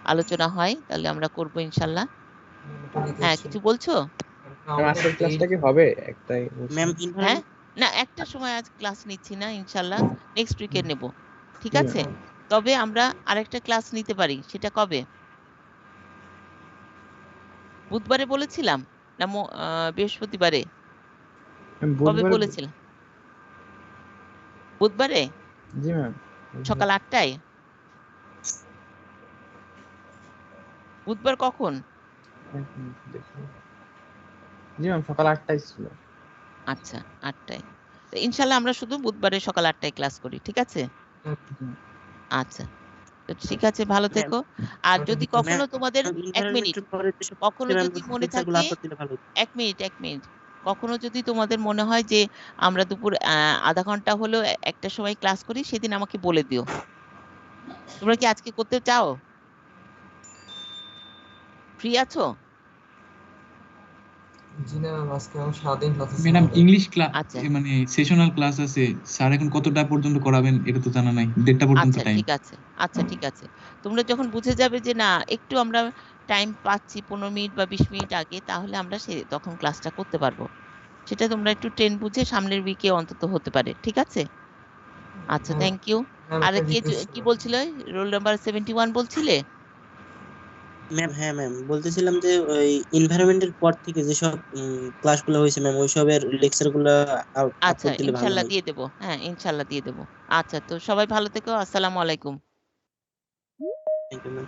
আলোচনা হয় তাহলে আমরা করব ইনশাআল্লাহ। হ্যাঁ, কিছু বলছো? ম্যাম আজকের ক্লাসটা কি হবে একটাই? ম্যাম হ্যাঁ? না, একটা সময় আজ ক্লাস নিচ্ছি না ইনশাআল্লাহ। নেক্সট উইকে নেব। ঠিক জি আছে? ম্যাম। তবে আমরা আরেকটা ক্লাস নিতে পারি। সেটা কবে? বুধবারে বলেছিলাম? না বৃহস্পতিবারে? কবে বুধবার। বলেছিলাম? বুধবারে? জি ম্যাম। সকাল ৮টায়? বুধবার কখন? এক মিনিট দেখি। জি ম্যাম সকাল 8টায় ছিল। আচ্ছা, ৮টায়। তো ইনশাআল্লাহ আমরা শুধু বুধবারে সকাল ৮টায় ক্লাস করি। ঠিক আছে? আচ্ছা। তো ঠিক আছে, ভালো ম্যাম থেকো। আর যদি কখনো তোমাদের ১ মিনিট, ইনভায়রনমেন্টের পরে যেসব কখনো ম্যাম যদি মনে লেকচার গুলো থাকে, আপলোড দিলে ভালো হতো। ১ মিনিট। কখনো যদি তোমাদের মনে হয় যে আমরা দুপুর ০.৫ ঘন্টা হলেও একটা সময় ক্লাস করি, সেদিন আমাকে বলে দিও। তোমরা কি আজকে করতে চাও? ফ্রি আছো? জি না ম্যাম, আজকে আমার সারাদিন ক্লাস আছে ম্যাডাম আমাদের। ইংলিশ ক্লাস আচ্ছা, মানে সেশনাল ক্লাস আছে, স্যার এখন কতটা পর্যন্ত করাবেন এটা তো জানা নাই। ১:৩০ পর্যন্ত আচ্ছা টাইম। ঠিক আছে। আচ্ছা ঠিক আছে। তোমরা যখন বুঝে যাবে যে না একটু আমরা টাইম পাচ্ছি ১৫ মিনিট বা ২০ মিনিট আগে, তাহলে আমরা তখন ক্লাসটা করতে পারবো। সেটা তোমরা একটু ট্রেন বুঝে সামনের উইকে অন্তত হতে পারে। ঠিক আছে? আচ্ছা, ম্যাম, থ্যাংক ইউ। ম্যাম আর একটা কে রিকোয়েস্ট কি ছিল। বলছিলে? রোল নাম্বার 71 বলছিলে? ম্যাম হ্যাঁ ম্যাম, বলতেছিলাম যে ওই এনভায়রনমেন্টের পর থেকে যেসব ক্লাসগুলো হয়েছে ম্যাম ওইসবের লেকচার গুলো আচ্ছা, আপলোড দিলে ভালো ইনশাআল্লাহ হয়। দিয়ে দেব। হ্যাঁ, ইনশাআল্লাহ দিয়ে দেব। আচ্ছা, তো সবাই ভালো থেকো। আসসালামু আলাইকুম। Thank you ma'am.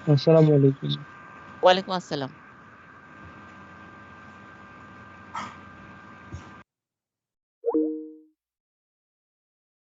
আসসালামু আলাইকুম। ওয়ালাইকুম আসসালাম।